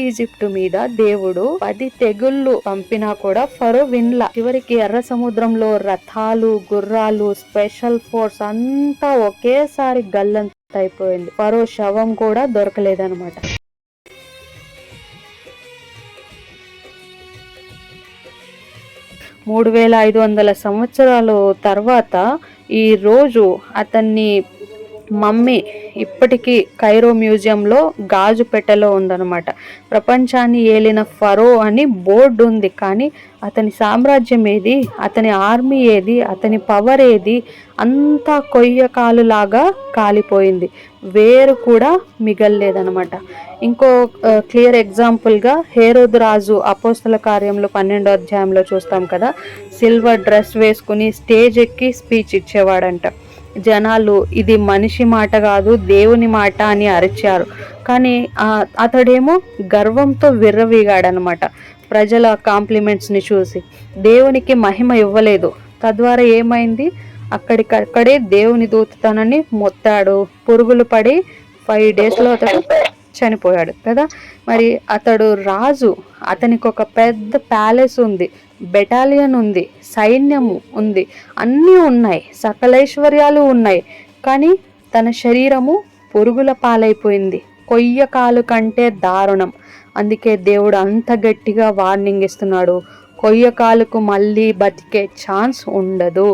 ఈజిప్టు మీద దేవుడు 10 తెగుళ్ళు పంపినా కూడా ఫరో విన్లా. చివరికి ఎర్ర సముద్రంలో రథాలు, గుర్రాలు, స్పెషల్ ఫోర్స్ అంతా ఒకేసారి గల్లంత అయిపోయింది. ఫరో శవం కూడా దొరకలేదన్నమాట. మూడు 3500 సంవత్సరాల తర్వాత ఈ రోజు అతన్ని మమ్మీ ఇప్పటికీ కైరో మ్యూజియంలో గాజు పెట్టెలో ఉందన్నమాట. ప్రపంచాన్ని ఏలిన ఫరో అని బోర్డు ఉంది, కానీ అతని సామ్రాజ్యం ఏది, అతని ఆర్మీ ఏది, అతని పవర్ ఏది, అంతా కొయ్యకాలులాగా కాలిపోయింది. వేరు కూడా మిగల్లేదనమాట. ఇంకో క్లియర్ ఎగ్జాంపుల్గా హేరోదు రాజు అపోస్తల కార్యంలో 12వ అధ్యాయంలో చూస్తాం కదా, సిల్వర్ డ్రెస్ వేసుకుని స్టేజ్ ఎక్కి స్పీచ్ ఇచ్చేవాడంట. జనాలు ఇది మనిషి మాట కాదు దేవుని మాట అని అరిచారు. కానీ అతడేమో గర్వంతో విర్రవీగాడనమాట. ప్రజల కాంప్లిమెంట్స్ని చూసి దేవునికి మహిమ ఇవ్వలేదు. తద్వారా ఏమైంది, అక్కడికక్కడే దేవుని దూతతనని మొత్తాడు. పురుగులు పడి 5 daysలో అతడు చనిపోయాడు కదా. మరి అతడు రాజు, అతనికి ఒక పెద్ద ప్యాలెస్ ఉంది, బెటాలియన్ ఉంది, సైన్యము ఉంది, అన్నీ ఉన్నాయి, సకలైశ్వర్యాలు ఉన్నాయి. కానీ తన శరీరము పురుగుల పాలైపోయింది, కొయ్య కాలు కంటే దారుణం. అందుకే దేవుడు అంత గట్టిగా వార్నింగ్ ఇస్తున్నాడు, కొయ్య కాలుకు మళ్ళీ బతికే ఛాన్స్ ఉండదు.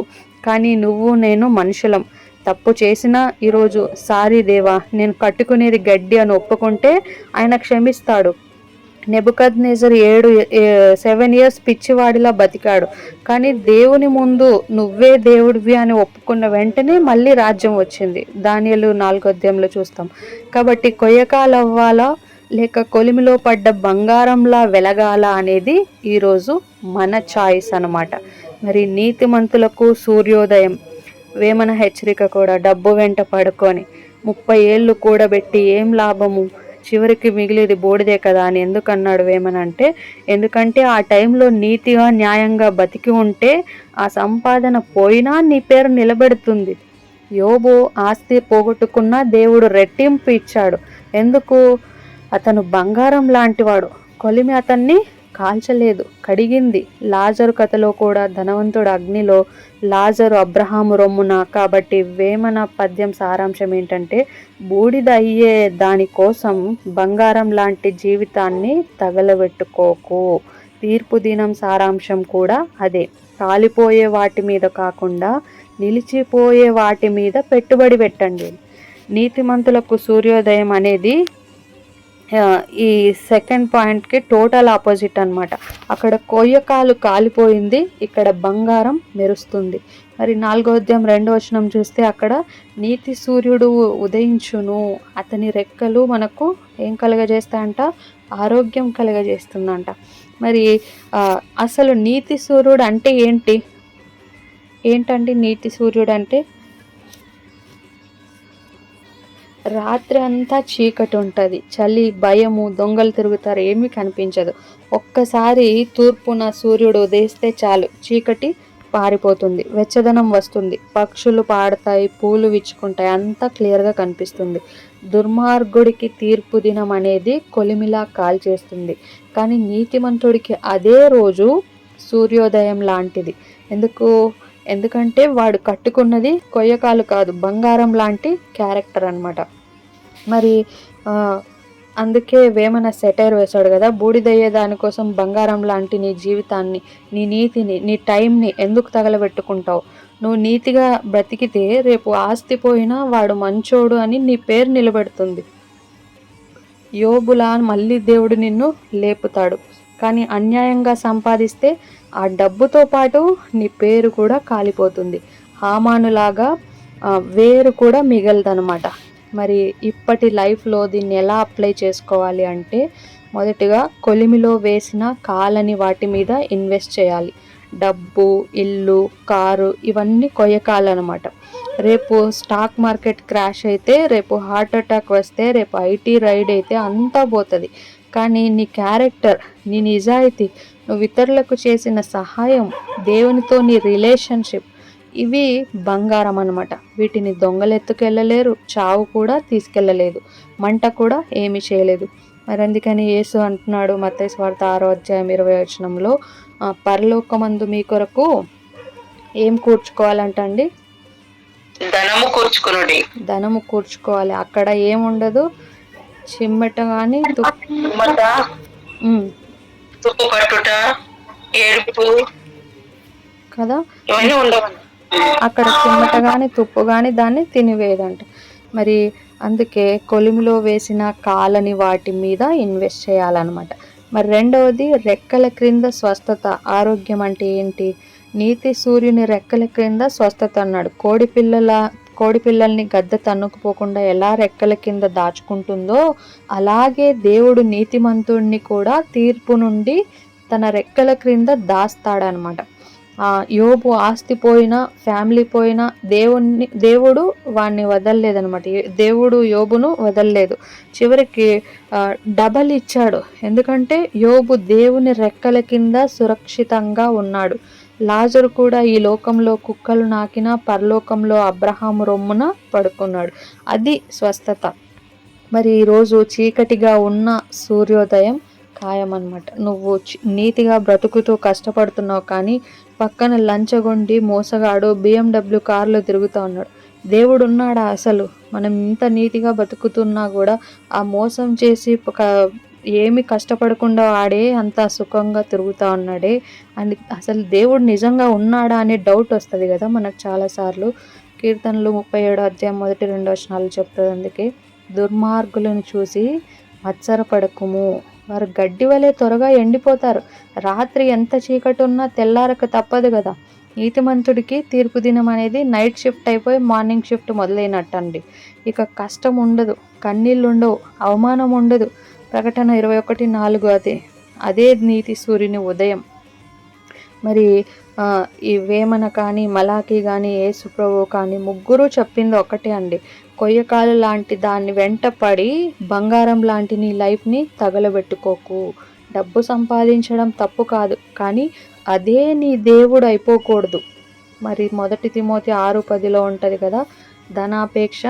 కానీ నువ్వు నేను మనుషులం, తప్పు చేసినా ఈరోజు సారీ దేవా నేను కట్టుకునేది గడ్డి అని ఒప్పుకుంటే ఆయన క్షమిస్తాడు. నెబుకద్నెజరు 7 years పిచ్చివాడిలా బతికాడు, కానీ దేవుని ముందు నువ్వే దేవుడివి అని ఒప్పుకున్న వెంటనే మళ్ళీ రాజ్యం వచ్చింది. దానియేలు 4వ అధ్యాయంలో చూస్తాం. కాబట్టి కొయ్యకాలు అవ్వాలా లేక కొలిమిలో పడ్డ బంగారంలా వెలగాల అనేది ఈరోజు మన చాయిస్ అన్నమాట. మరి నీతిమంతులకు సూర్యోదయం. వేమన హెచ్చరిక కూడా, డబ్బు వెంట పడుకొని 30 ఏళ్ళు కూడబెట్టి ఏం లాభము, చివరికి మిగిలేది బూడిదే కదా అని ఎందుకన్నాడు వేమన అంటే, ఎందుకంటే ఆ టైంలో నీతిగా న్యాయంగా బతికి ఉంటే ఆ సంపాదన పోయినా నీ పేరు నిలబెడుతుంది. యోబు ఆస్తి పోగొట్టుకున్నా దేవుడు రెట్టింపు ఇచ్చాడు. ఎందుకు? అతను బంగారం లాంటివాడు, కొలిమి అతన్ని కాల్చలేదు, కడిగింది. లాజరు కథలో కూడా ధనవంతుడు అగ్నిలో, లాజరు అబ్రహాము రొమ్మున. కాబట్టి వేమన పద్యం సారాంశం ఏంటంటే, బూడిద అయ్యే దానికోసం బంగారం లాంటి జీవితాన్ని తగలబెట్టుకోకు. తీర్పు దినం సారాంశం కూడా అదే, కాలిపోయే వాటి మీద కాకుండా నిలిచిపోయే వాటి మీద పెట్టుబడి పెట్టండి. నీతిమంతులకు సూర్యోదయం అనేది ఈ సెకండ్ పాయింట్కి టోటల్ ఆపోజిట్ అనమాట. అక్కడ కొయ్యకాలు కాలిపోయింది, ఇక్కడ బంగారం మెరుస్తుంది. మరి 4వ అధ్యాయం 2వ వచనం చూస్తే అక్కడ నీతి సూర్యుడు ఉదయించును, అతని రెక్కలు మనకు ఏం కలగజేస్తాయంట? ఆరోగ్యం కలగజేస్తుందంట. మరి అసలు నీతి సూర్యుడు అంటే ఏంటండి నీతి సూర్యుడు అంటే? రాత్రి అంతా చీకటి ఉంటుంది, చలి, భయము, దొంగలు తిరుగుతారు, ఏమీ కనిపించదు. ఒక్కసారి తూర్పున సూర్యుడు ఉదయిస్తే చాలు, చీకటి పారిపోతుంది, వెచ్చదనం వస్తుంది, పక్షులు పాడతాయి, పూలు విచ్చుకుంటాయి, అంతా క్లియర్గా కనిపిస్తుంది. దుర్మార్గుడికి తీర్పు దినం అనేది కొలిమిలా కాల్చేస్తుంది, కానీ నీతిమంతుడికి అదే రోజు సూర్యోదయం లాంటిది. ఎందుకంటే వాడు కట్టుకున్నది కొయ్యకాలు కాదు, బంగారం లాంటి క్యారెక్టర్ అన్నమాట. మరి అందుకే వేమన సెటైర్ వేశాడు కదా, బూడిదయ్యే దానికోసం బంగారం లాంటి నీ జీవితాన్ని, నీ నీతిని, నీ టైంని ఎందుకు తగలబెట్టుకుంటావు? నువ్వు నీతిగా బ్రతికితే రేపు ఆస్తి పోయినా వాడు మంచోడు అని నీ పేరు నిలబెడుతుంది. యోబులా మళ్ళీ దేవుడు నిన్ను లేపుతాడు. కానీ అన్యాయంగా సంపాదిస్తే ఆ డబ్బుతో పాటు నీ పేరు కూడా కాలిపోతుంది. హామానులాగా వేరు కూడా మిగలదనమాట. మరి ఇప్పటి లైఫ్లో దీన్ని ఎలా అప్లై చేసుకోవాలి అంటే, మొదటిగా కొలిమిలో వేసిన కాలని వాటి మీద ఇన్వెస్ట్ చేయాలి. డబ్బు, ఇల్లు, కారు ఇవన్నీ కొయ్యకాలన్నమాట. రేపు స్టాక్ మార్కెట్ క్రాష్ అయితే, రేపు హార్ట్ అటాక్ వస్తే, రేపు ఐటీ రైడ్ అయితే అంతా పోతుంది. కానీ నీ క్యారెక్టర్, నీ నిజాయితీ, నువ్వు ఇతరులకు చేసిన సహాయం, దేవునితో నీ రిలేషన్షిప్, ఇవి బంగారం అన్నమాట. వీటిని దొంగలు ఎత్తుకెళ్ళలేరు, చావు కూడా తీసుకెళ్ళలేదు, మంట కూడా ఏమీ చేయలేదు. మరి అందుకని యేసు అంటున్నాడు మత్తయి సువార్త 6వ అధ్యాయం 20వ వచనంలో, పరలోకమందు మీ కొరకు ఏం కూర్చుకోవాలంటండి? ధనము కూర్చుకోవాలి. అక్కడ ఏముండదు, చిమ్మట కానీ కదా, అక్కడ చిమ్మట కానీ తుప్పు కానీ దాన్ని తినివేయదంట. మరి అందుకే కొలిమిలో వేసిన కాలని వాటి మీద ఇన్వెస్ట్ చేయాలన్నమాట. మరి రెండవది, రెక్కల క్రింద స్వస్థత. ఆరోగ్యం అంటే ఏంటి? నీతి సూర్యుని రెక్కల క్రింద స్వస్థత అన్నాడు. కోడి పిల్లల్ని గద్ద తన్నుకుపోకుండా ఎలా రెక్కల కింద దాచుకుంటుందో, అలాగే దేవుడు నీతిమంతుడిని కూడా తీర్పు నుండి తన రెక్కల క్రింద దాస్తాడనమాట. యోబు ఆస్తి పోయినా, ఫ్యామిలీ పోయినా దేవుడు వాడిని వదలలేదనమాట. దేవుడు యోబును వదలలేదు, చివరికి డబల్ ఇచ్చాడు. ఎందుకంటే యోబు దేవుని రెక్కల కింద సురక్షితంగా ఉన్నాడు. లాజరు కూడా ఈ లోకంలో కుక్కలు నాకినా పరలోకంలో అబ్రహాము రొమ్మున పడుకున్నాడు. అది స్వస్థత. మరి ఈరోజు చీకటిగా ఉన్న సూర్యోదయం ఖాయమన్నమాట. నువ్వు నీతిగా బ్రతుకుతూ కష్టపడుతున్నావు, కానీ పక్కన లంచగొండి మోసగాడు BMW కారులో తిరుగుతూ ఉన్నాడు. దేవుడు ఉన్నాడా అసలు? మనం ఇంత నీతిగా బతుకుతున్నా కూడా ఆ మోసం చేసి ఏమి కష్టపడకుండా వాడే అంత సుఖంగా తిరుగుతూ ఉన్నాడే అని అసలు దేవుడు నిజంగా ఉన్నాడా అనే డౌట్ వస్తుంది కదా మనకు చాలాసార్లు. కీర్తనలు 37 అధ్యాయం 1-2 వచనాలు చెప్తుంది. అందుకే దుర్మార్గులను చూసి మత్సరపడకుము, వారు గడ్డి వలె త్వరగా ఎండిపోతారు. రాత్రి ఎంత చీకటి ఉన్నా తెల్లారక తప్పదు కదా. నీతిమంతుడికి తీర్పు దినం అనేది నైట్ షిఫ్ట్ అయిపోయి మార్నింగ్ షిఫ్ట్ మొదలైనట్టు అండి. ఇక కష్టం ఉండదు, కన్నీళ్ళు ఉండవు, అవమానం ఉండదు. ప్రకటన 21:4 అదే నీతి సూర్యుని ఉదయం. మరి ఈ వేమన కానీ మలాకి కానీ యేసు ప్రభువు కానీ ముగ్గురు చెప్పింది ఒకటే అండి. కొయ్యకాలు లాంటి దాన్ని వెంట పడి బంగారం లాంటి నీ లైఫ్ని తగలబెట్టుకోకు. డబ్బు సంపాదించడం తప్పు కాదు, కానీ అదే నీ దేవుడు అయిపోకూడదు. మరి 1 తిమోతి 6:10 ఉంటుంది కదా, ధనాపేక్ష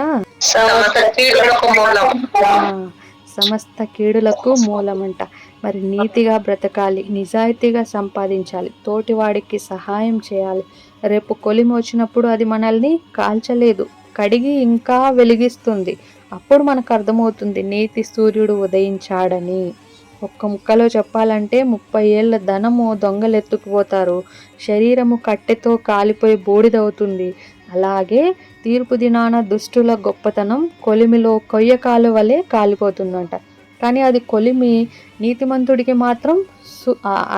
సమస్త కీడులకు మూలమంట. మరి నీతిగా బ్రతకాలి, నిజాయితీగా సంపాదించాలి, తోటివాడికి సహాయం చేయాలి. రేపు కొలిమి వచ్చినప్పుడు అది మనల్ని కాల్చలేదు, కడిగి ఇంకా వెలిగిస్తుంది. అప్పుడు మనకు అర్థమవుతుంది నీతి సూర్యుడు ఉదయించాడని. ఒక్క ముక్కలో చెప్పాలంటే 30 ఏళ్ల ధనము దొంగలు ఎత్తుకుపోతారు, శరీరము కట్టెతో కాలిపోయి బూడిదవుతుంది. అలాగే తీర్పు దినాన దుష్టుల గొప్పతనం కొలిమిలో కొయ్యకాలు వలె కాలిపోతుందంట. కానీ అది కొలిమి నీతిమంతుడికి మాత్రం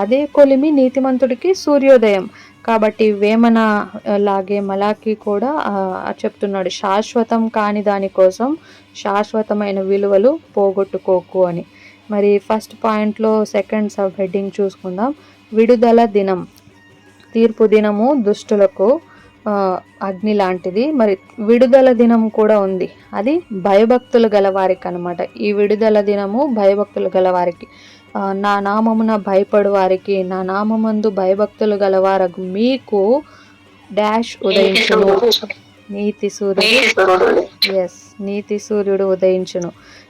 అదే కొలిమి నీతిమంతుడికి సూర్యోదయం. కాబట్టి వేమన లాగే మలాకి కూడా చెప్తున్నాడు, శాశ్వతం కాని దానికోసం శాశ్వతమైన విలువలు పోగొట్టుకోకు అని. మరి ఫస్ట్ పాయింట్లో సెకండ్ సబ్ హెడ్డింగ్ చూసుకుందాం. విడుదల దినం. తీర్పు దినము దుష్టులకు అగ్ని లాంటిది. మరి విడుదల దినం కూడా ఉంది, అది భయభక్తులు గలవారికి అనమాట. ఈ విడుదల దినము భయభక్తులు గలవారికి. నా నామమున భయపడు వారికి, నా నామమందు భయభక్తులు గలవారకు మీకు డాష్ ఉదయించును, నీతి సూర్యుడు. నీతి సూర్యుడు ఉదయించును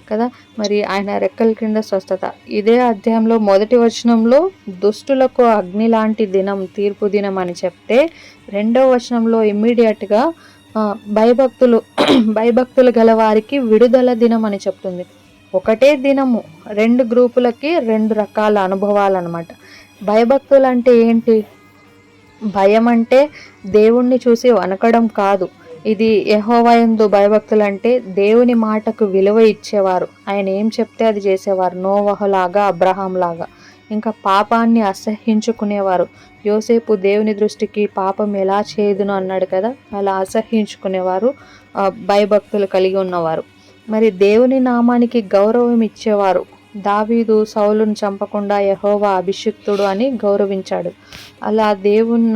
కదా. మరి ఆయన రెక్కల క్రింద స్వస్థత. ఇదే అధ్యాయంలో 1వ వచనంలో దుష్టులకు అగ్ని లాంటి దినం తీర్పు దినం అని చెప్తే, 2వ వచనంలో ఇమ్మీడియట్గా భయభక్తులు గల వారికి విడుదల దినం అని చెప్తుంది. ఒకటే దినము 2 గ్రూపులకి 2 రకాల అనుభవాలు అనమాట. భయభక్తులు అంటే ఏంటి? భయం అంటే దేవుణ్ణి చూసి వణకడం కాదు. ఇది యెహోవా యందు భయభక్తులు అంటే దేవుని మాటకు విలువ ఇచ్చేవారు, ఆయన ఏం చెప్తే అది చేసేవారు. నోవహులాగా, అబ్రహాం లాగా. ఇంకా పాపాన్ని అసహ్యించుకునేవారు. యోసేపు దేవుని దృష్టికి పాపం ఎలా చేయదును అన్నాడు కదా, అలా అసహ్యించుకునేవారు భయభక్తులు కలిగి ఉన్నవారు. మరి దేవుని నామానికి గౌరవం ఇచ్చేవారు. దావీదు సౌలును చంపకుండా యెహోవా అభిషిక్తుడు అని గౌరవించాడు. అలా దేవుని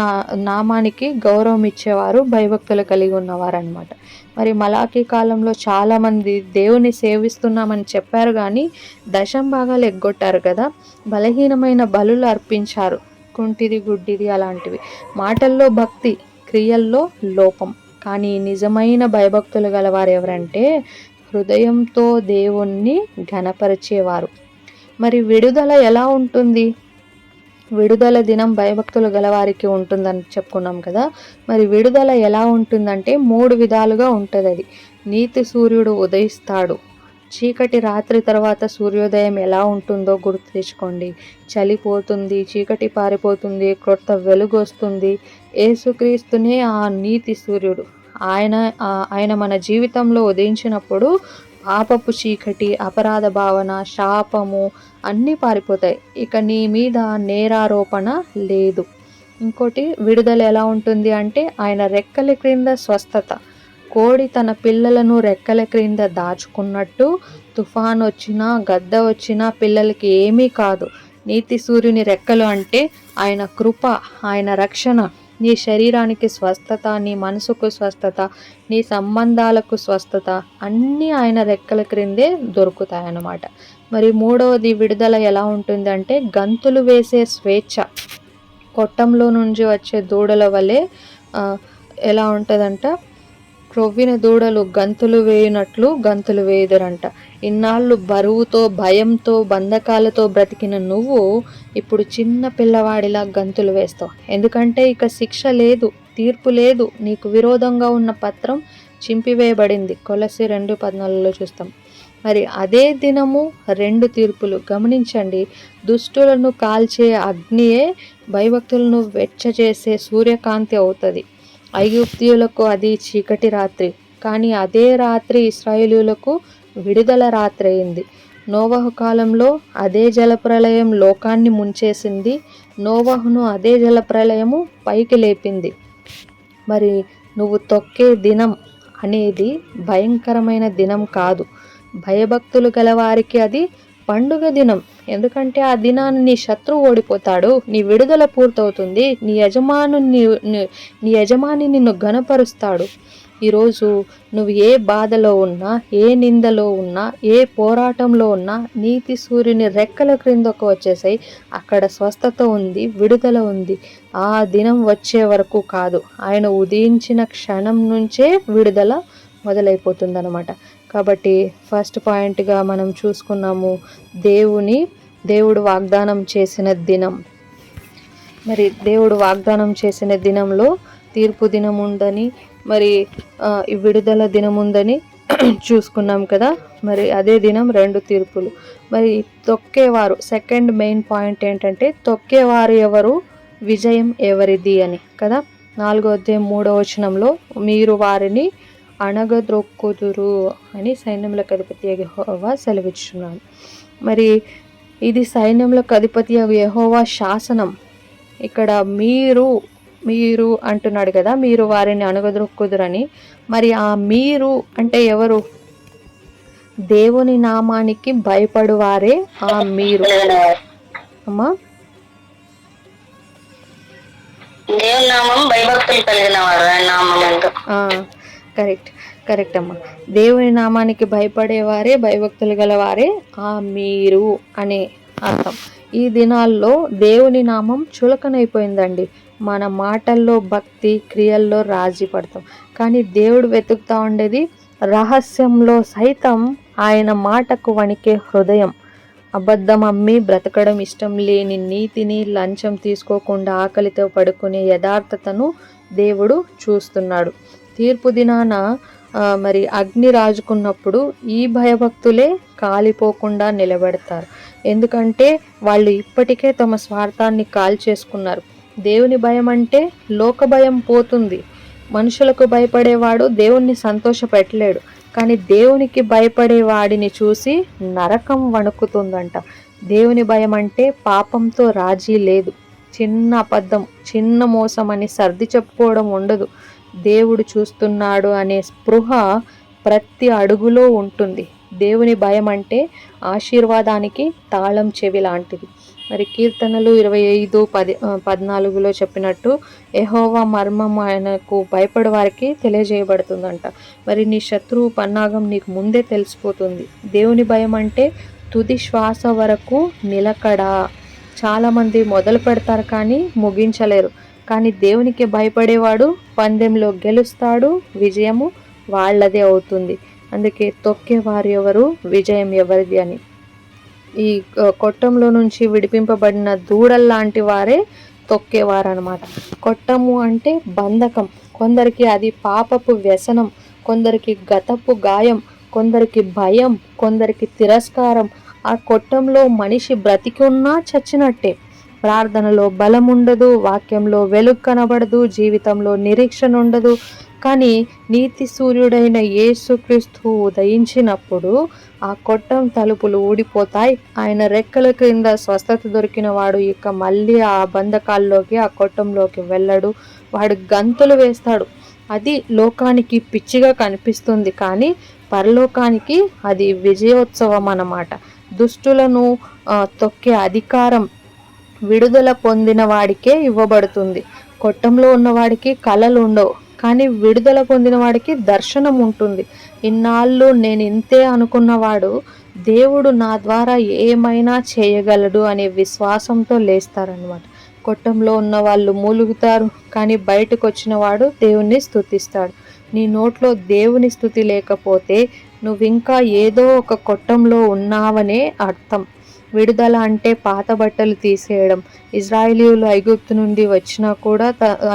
నామానికి గౌరవం ఇచ్చేవారు భయభక్తులు కలిగి ఉన్నవారు అనమాట. మరి మలాకి కాలంలో చాలామంది దేవుని సేవిస్తున్నామని చెప్పారు, కానీ దశంభాగాలు ఎగ్గొట్టారు కదా. బలహీనమైన బలులు అర్పించారు, కుంటిది గుడ్డిది అలాంటివి. మాటల్లో భక్తి, క్రియల్లో లోపం. కానీ నిజమైన భయభక్తులు గలవారు ఎవరంటే హృదయంతో దేవుణ్ణి ఘనపరిచేవారు. మరి విడుదల ఎలా ఉంటుంది? విడుదల దినం భయభక్తులు గలవారికి ఉంటుందని చెప్పుకున్నాం కదా. మరి విడుదల ఎలా ఉంటుందంటే 3 విధాలుగా ఉంటుంది. అది నీతి సూర్యుడు ఉదయిస్తాడు. చీకటి రాత్రి తర్వాత సూర్యోదయం ఎలా ఉంటుందో గుర్తు తెచ్చుకోండి. చలిపోతుంది, చీకటి పారిపోతుంది, క్రొత్త వెలుగు వస్తుంది. యేసుక్రీస్తునే ఆ నీతి సూర్యుడు. ఆయన మన జీవితంలో ఉదయించినప్పుడు పాపపు చీకటి, అపరాధ భావన, శాపము అన్నీ పారిపోతాయి. ఇక నీ మీద నేరారోపణ లేదు. ఇంకోటి విడుదల ఎలా ఉంటుంది అంటే ఆయన రెక్కల క్రింద స్వస్థత. కోడి తన పిల్లలను రెక్కల క్రింద దాచుకున్నట్టు తుఫాన్ వచ్చినా గద్ద వచ్చినా పిల్లలకి ఏమీ కాదు. నీతి సూర్యుని రెక్కలు అంటే ఆయన కృప, ఆయన రక్షణ. నీ శరీరానికి స్వస్థత, నీ మనసుకు స్వస్థత, నీ సంబంధాలకు స్వస్థత అన్నీ ఆయన రెక్కల క్రిందే దొరుకుతాయన్నమాట. మరి 3వది విడుదల ఎలా ఉంటుందంటే గంతులు వేసే స్వేచ్ఛ. కొట్టంలో నుంచి వచ్చే దూడల వలె ఎలా ఉంటుందంట, క్రొవ్విన దూడలు గంతులు వేయునట్లు గంతులు వేయుదురంట. ఇన్నాళ్ళు బరువుతో, భయంతో, బంధకాలతో బ్రతికిన నువ్వు ఇప్పుడు చిన్న పిల్లవాడిలా గంతులు వేస్తావు. ఎందుకంటే ఇక శిక్ష లేదు, తీర్పు లేదు. నీకు విరోధంగా ఉన్న పత్రం చింపివేయబడింది. కొలస్సీ 2:14 చూస్తాం. మరి అదే దినము 2 తీర్పులు. గమనించండి, దుష్టులను కాల్చే అగ్నియే భయభక్తులను వెచ్చచేసే సూర్యకాంతి అవుతుంది. ఐగుప్తీయులకు అది చీకటి రాత్రి, కానీ అదే రాత్రి ఇశ్రాయేలీయులకు విడుదల రాత్రి అయింది. నోవహు కాలంలో అదే జలప్రలయం లోకాన్ని ముంచేసింది. నోవహును అదే జలప్రలయము పైకి లేపింది. మరి నువ్వు తొక్కే దినం అనేది భయంకరమైన దినం కాదు. భయభక్తులు గలవారికి అది పండుగ దినం. ఎందుకంటే ఆ దినాన్ని నీ శత్రువు ఓడిపోతాడు, నీ విడుదల పూర్తవుతుంది, నీ యజమాని నిన్ను ఘనపరుస్తాడు. ఈరోజు నువ్వు ఏ బాధలో ఉన్నా, ఏ నిందలో ఉన్నా, ఏ పోరాటంలో ఉన్నా నీతి సూర్యుని రెక్కల క్రిందకు వచ్చేసాయి. అక్కడ స్వస్థత ఉంది, విడుదల ఉంది. ఆ దినం వచ్చే వరకు కాదు, ఆయన ఉదయించిన క్షణం నుంచే విడుదల మొదలైపోతుందన్నమాట. కాబట్టి ఫస్ట్ పాయింట్గా మనం చూసుకున్నాము, దేవుడు వాగ్దానం చేసిన దినం. మరి దేవుడు వాగ్దానం చేసిన దినంలో తీర్పు దినం ఉందని, మరి ఈ విడుదల దినం ఉందని చూసుకున్నాం కదా. మరి అదే దినం 2 తీర్పులు. మరి తొక్కేవారు, సెకండ్ మెయిన్ పాయింట్ ఏంటంటే తొక్కేవారు ఎవరు, విజయం ఎవరిది అని కదా. 4వ అధ్యాయం 3వ వచనంలో మీరు వారిని అణగద్రొక్కుదురు అని సైన్యములకు అధిపతి యెహోవా సెలవిచ్చున్నాడు. మరి ఇది సైన్యములకు అధిపతి యెహోవా శాసనం. ఇక్కడ మీరు అంటున్నాడు కదా, మీరు వారిని అణగద్రొక్కుదురని. మరి ఆ మీరు అంటే ఎవరు? దేవుని నామానికి భయపడువారే ఆ మీరు. అమ్మా, దేవుని నామం భయభక్తులు కలిగిన వారు, ఆయన నామం. కరెక్ట్ అమ్మా. దేవుని నామానికి భయపడేవారే, భయభక్తులు గలవారే ఆ మీరు అనే అర్థం. ఈ దినాల్లో దేవుని నామం చులకనైపోయిందండి. మన మాటల్లో భక్తి, క్రియల్లో రాజీ పడతాం. కానీ దేవుడు వెతుకుతా ఉండేది రహస్యంలో సైతం ఆయన మాటకు వణికే హృదయం. అబద్ధం అమ్మి బ్రతకడం ఇష్టం లేని నీతిని, లంచం తీసుకోకుండా ఆకలితో పడుకునే యథార్థతను దేవుడు చూస్తున్నాడు. తీర్పు దినాన మరి అగ్ని రాజుకున్నప్పుడు ఈ భయభక్తులే కాలిపోకుండా నిలబెడతారు. ఎందుకంటే వాళ్ళు ఇప్పటికే తమ స్వార్థాన్ని కాల్చేసుకున్నారు. దేవుని భయం అంటే లోక భయం పోతుంది. మనుషులకు భయపడేవాడు దేవుణ్ణి సంతోషపెట్టలేడు. కానీ దేవునికి భయపడేవాడిని చూసి నరకం వణుకుతుందంట. దేవుని భయం అంటే పాపంతో రాజీ లేదు. చిన్న అబద్ధం, చిన్న మోసం అని సర్ది చెప్పుకోవడం ఉండదు. దేవుడు చూస్తున్నాడు అనే స్పృహ ప్రతి అడుగులో ఉంటుంది. దేవుని భయం అంటే ఆశీర్వాదానికి తాళం చెవి లాంటిది. మరి కీర్తనలు 25:14 చెప్పినట్టు యెహోవా మర్మం ఆయనకు భయపడే వారికి తెలియజేయబడుతుందంట. మరి నీ శత్రువు పన్నాగం నీకు ముందే తెలిసిపోతుంది. దేవుని భయం అంటే తుది శ్వాస వరకు నిలకడ. చాలామంది మొదలు పెడతారు కానీ ముగించలేరు. కానీ దేవునికి భయపడేవాడు పందెంలో గెలుస్తాడు, విజయము వాళ్ళదే అవుతుంది. అందుకే తొక్కేవారు ఎవరు, విజయం ఎవరిది అని. ఈ కొట్టంలో నుంచి విడిపింపబడిన దూడల్లాంటి వారే తొక్కేవారు అనమాట. కొట్టము అంటే బంధకం. కొందరికి అది పాపపు వ్యసనం, కొందరికి గతపు గాయం, కొందరికి భయం, కొందరికి తిరస్కారం. ఆ కొట్టంలో మనిషి బ్రతికి ఉన్నా చచ్చినట్టే. ప్రార్థనలో బలం ఉండదు, వాక్యంలో వెలుగు కనబడదు, జీవితంలో నిరీక్షణ ఉండదు. కానీ నీతి సూర్యుడైన యేసుక్రీస్తు ఉదయించినప్పుడు ఆ కొట్టం తలుపులు ఊడిపోతాయి. ఆయన రెక్కల క్రింద స్వస్థత దొరికిన వాడు ఇక మళ్ళీ ఆ బంధకాల్లోకి, ఆ కొట్టంలోకి వెళ్ళడు. వాడు గంతులు వేస్తాడు. అది లోకానికి పిచ్చిగా కనిపిస్తుంది, కానీ పరలోకానికి అది విజయోత్సవం అన్నమాట. దుష్టులను తొక్కే అధికారం విడుదల పొందిన వాడికే ఇవ్వబడుతుంది. కొట్టంలో ఉన్నవాడికి కళలు ఉండవు, కానీ విడుదల పొందిన వాడికి దర్శనం ఉంటుంది. ఇన్నాళ్ళు నేను ఇంతే అనుకున్నవాడు దేవుడు నా ద్వారా ఏమైనా చేయగలడు అనే విశ్వాసంతో లేస్తారనమాట. కొట్టంలో ఉన్న వాళ్ళు మూలుగుతారు, కానీ బయటకు వచ్చిన వాడు దేవుణ్ణి స్తుతిస్తాడు. నీ నోట్లో దేవుని స్తుతి లేకపోతే నువ్వింకా ఏదో ఒక కొట్టంలో ఉన్నావనే అర్థం. విడుదల అంటే పాత బట్టలు తీసేయడం. ఇజ్రాయేలీయులు ఐగుప్తు నుండి వచ్చినా కూడా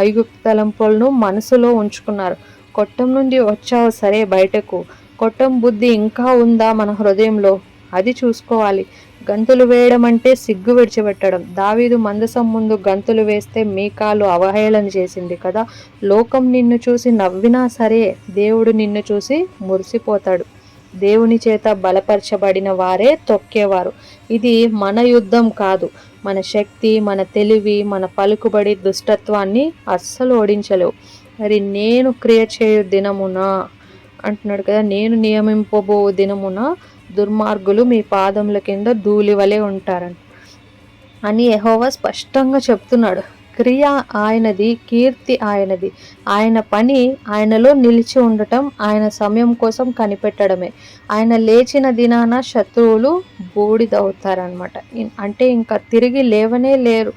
ఐగుప్తు తలంపులను మనసులో ఉంచుకున్నారు. కొట్టం నుండి వచ్చావు సరే బయటకు, కొట్టం బుద్ధి ఇంకా ఉందా మన హృదయంలో? అది చూసుకోవాలి. గంతులు వేయడం అంటే సిగ్గు విడిచిపెట్టడం. దావీదు మందసం ముందు గంతులు వేస్తే మీకాలు అవహేళన చేసింది కదా. లోకం నిన్ను చూసి నవ్వినా సరే దేవుడు నిన్ను చూసి మురిసిపోతాడు. దేవుని చేత బలపరచబడిన వారే తొక్కేవారు. ఇది మన యుద్ధం కాదు. మన శక్తి, మన తెలివి, మన పలుకుబడి దుష్టత్వాన్ని అస్సలు ఓడించలేవు. మరి నేను క్రియ చేయు దినమున అంటున్నాడు కదా, నేను నియమింపబో దినమున దుర్మార్గులు మీ పాదముల కింద ధూళి వలె ఉంటారని అని యెహోవా స్పష్టంగా చెప్తున్నాడు. క్రియ ఆయనది, కీర్తి ఆయనది. ఆయన పని ఆయనలో నిలిచి ఉండటం, ఆయన సమయం కోసం కనిపెట్టడమే. ఆయన లేచిన దినాన శత్రువులు బూడిదవుతారనమాట. అంటే ఇంకా తిరిగి లేవనే లేరు.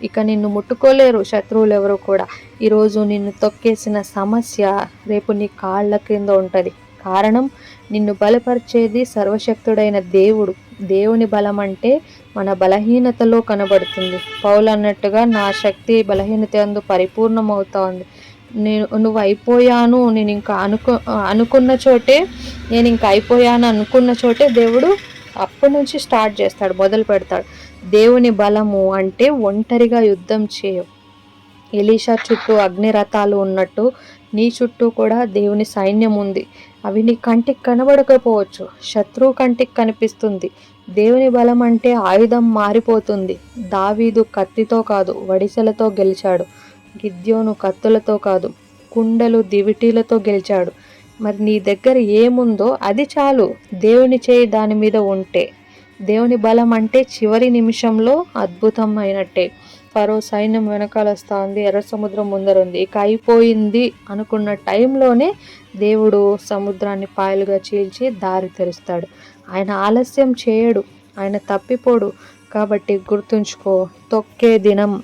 ఇక నిన్ను ముట్టుకోలేరు శత్రువులు ఎవరు కూడా. ఈరోజు నిన్ను తొక్కేసిన సమస్య రేపు నీ కాళ్ళ కింద ఉంటుంది. కారణం, నిన్ను బలపరిచేది సర్వశక్తుడైన దేవుడు. దేవుని బలం అంటే మన బలహీనతలో కనబడుతుంది. పౌలు అన్నట్టుగా నా శక్తి బలహీనత యందు పరిపూర్ణమవుతోంది. నువ్వు అయిపోయాను, నేను ఇంకా అనుకున్న చోటే, నేను ఇంకా అయిపోయాను అనుకున్న చోటే దేవుడు అప్పటి నుంచి స్టార్ట్ చేస్తాడు, మొదలు పెడతాడు. దేవుని బలము అంటే ఒంటరిగా యుద్ధం చేయవు. ఎలీషా చుట్టూ అగ్నిరథాలు ఉన్నట్టు నీ చుట్టూ కూడా దేవుని సైన్యం ఉంది. అవి నీ కంటికి కనబడకపోవచ్చు, శత్రువు కంటికి కనిపిస్తుంది. దేవుని బలం అంటే ఆయుధం మారిపోతుంది. దావీదు కత్తితో కాదు వడిసెలతో గెలిచాడు. గిద్యోను కత్తులతో కాదు కుండలు దివిటీలతో గెలిచాడు. మరి నీ దగ్గర ఏముందో అది చాలు, దేవుని చేయి దాని మీద ఉంటే. దేవుని బలం అంటే చివరి నిమిషంలో అద్భుతం అయినట్టే. ఫరో సైన్యం వెనకాల వస్తూ ఉంది, ఎర్ర సముద్రం ముందరుంది, ఇక అయిపోయింది అనుకున్న టైంలోనే దేవుడు సముద్రాన్ని పాయలుగా చీల్చి దారి తెరుస్తాడు. ఆయన ఆలస్యం చేయడు, ఆయన తప్పిపోడు. కాబట్టి గుర్తుంచుకో, తొక్కే దినం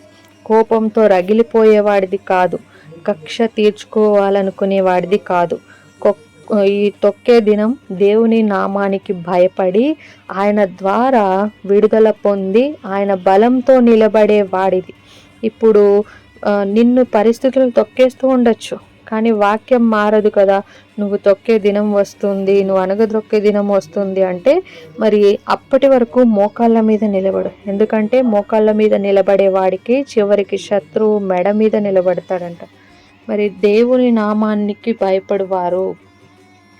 కోపంతో రగిలిపోయేవాడిది కాదు, కక్ష తీర్చుకోవాలనుకునేవాడిది కాదు. ఈ తొక్కే దినం దేవుని నామానికి భయపడి ఆయన ద్వారా విడుదల పొంది ఆయన బలంతో నిలబడే వాడిది. ఇప్పుడు నిన్ను పరిస్థితులు తొక్కేస్తూ ఉండొచ్చు, కానీ వాక్యం మారదు కదా. నువ్వు తొక్కే దినం వస్తుంది, నువ్వు అనగదొక్కే దినం వస్తుంది అంటే మరి అప్పటి వరకు మోకాళ్ళ మీద నిలబడు. ఎందుకంటే మోకాళ్ళ మీద నిలబడే వాడికి చివరికి శత్రువు మెడ మీద నిలబడతాడంట. మరి దేవుని నామానికి భయపడువారు.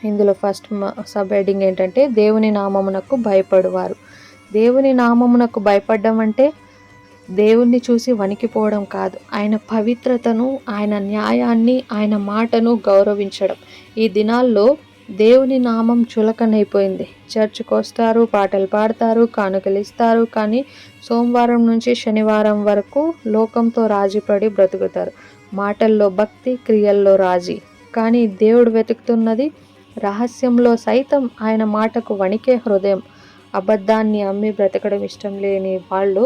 ఇందులో ఫస్ట్ సబ్ హెడ్డింగ్ ఏంటంటే దేవుని నామమునకు భయపడువారు. దేవుని నామమునకు భయపడడం అంటే దేవుణ్ణి చూసి వణికిపోవడం కాదు, ఆయన పవిత్రతను, ఆయన న్యాయాన్ని, ఆయన మాటను గౌరవించడం. ఈ దినాల్లో దేవుని నామం చులకనైపోయింది. చర్చ్కి వస్తారు, పాటలు పాడతారు, కానుకలు ఇస్తారు, కానీ సోమవారం నుంచి శనివారం వరకు లోకంతో రాజీపడి బ్రతుకుతారు. మాటల్లో భక్తి, క్రియల్లో రాజీ. కానీ దేవుడు వెతుకుతున్నది రహస్యంలో సైతం ఆయన మాటకు వణికే హృదయం. అబద్ధాన్ని అమ్మి బ్రతకడం ఇష్టం లేని వాళ్ళు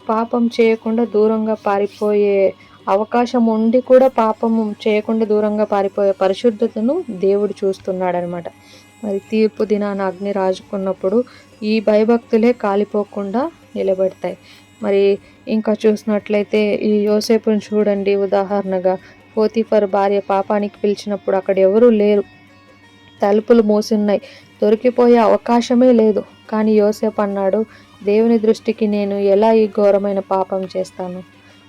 పాపం చేయకుండా దూరంగా పారిపోయే అవకాశం ఉండి కూడా పాపం చేయకుండా దూరంగా పారిపోయే పరిశుద్ధతను దేవుడు చూస్తున్నాడనమాట. మరి తీర్పు దినాన అగ్ని రాజుకున్నప్పుడు ఈ భయభక్తులే కాలిపోకుండా నిలబెడతాయి. మరి ఇంకా చూసినట్లయితే ఈ యోసేపుని చూడండి ఉదాహరణగా. పోతీఫర్ భార్య పాపానికి పిలిచినప్పుడు అక్కడ ఎవరూ లేరు, తలుపులు మూసున్నాయి, దొరికిపోయే అవకాశమే లేదు. కానీ యోసేపు అన్నాడు, దేవుని దృష్టికి నేను ఎలా ఈ ఘోరమైన పాపం చేస్తాను?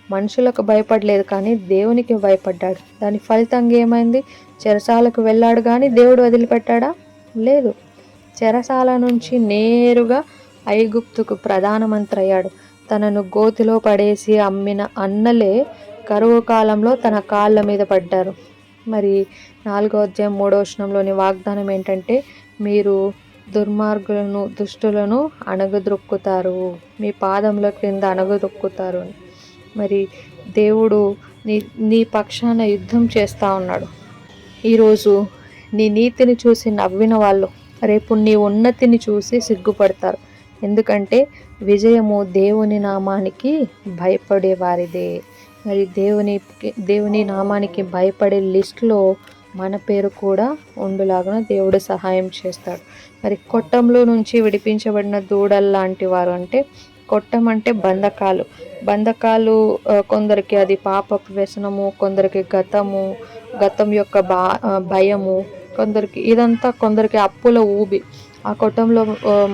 మనుషులకు భయపడలేదు, కానీ దేవునికి భయపడ్డాడు. దాని ఫలితంగా ఏమైంది? చెరసాలకు వెళ్ళాడు, కానీ దేవుడు వదిలిపెట్టాడా? లేదు. చెరసాల నుంచి నేరుగా ఐగుప్తుకు ప్రధానమంత్రి అయ్యాడు. తనను గోతిలో పడేసి అమ్మిన అన్నలే కరువు కాలంలో తన కాళ్ళ మీద పడ్డారు. మరి 4వ అధ్యాయం 3వ వచనంలోని వాగ్దానం ఏంటంటే, మీరు దుర్మార్గులను, దుష్టులను అణగద్రొక్కుతారు, మీ పాదముల క్రింద అణగద్రొక్కుతారు. మరి దేవుడు నీ పక్షాన యుద్ధం చేస్తూ ఉన్నాడు. ఈరోజు నీ నీతిని చూసి నవ్విన వాళ్ళు రేపు నీ ఉన్నతిని చూసి సిగ్గుపడతారు. ఎందుకంటే విజయము దేవుని నామానికి భయపడే వారిదే. మరి దేవుని నామానికి భయపడే లిస్టులో మన పేరు కూడా ఉండులాగున దేవుడు సహాయం చేస్తాడు. మరి కొట్టంలో నుంచి విడిపించబడిన దూడల్లాంటి వారు అంటే, కొట్టం అంటే బంధకాలు కొందరికి అది పాపపు వ్యసనము, కొందరికి గతం యొక్క భయము, కొందరికి అప్పుల ఊబి. ఆ కొట్టంలో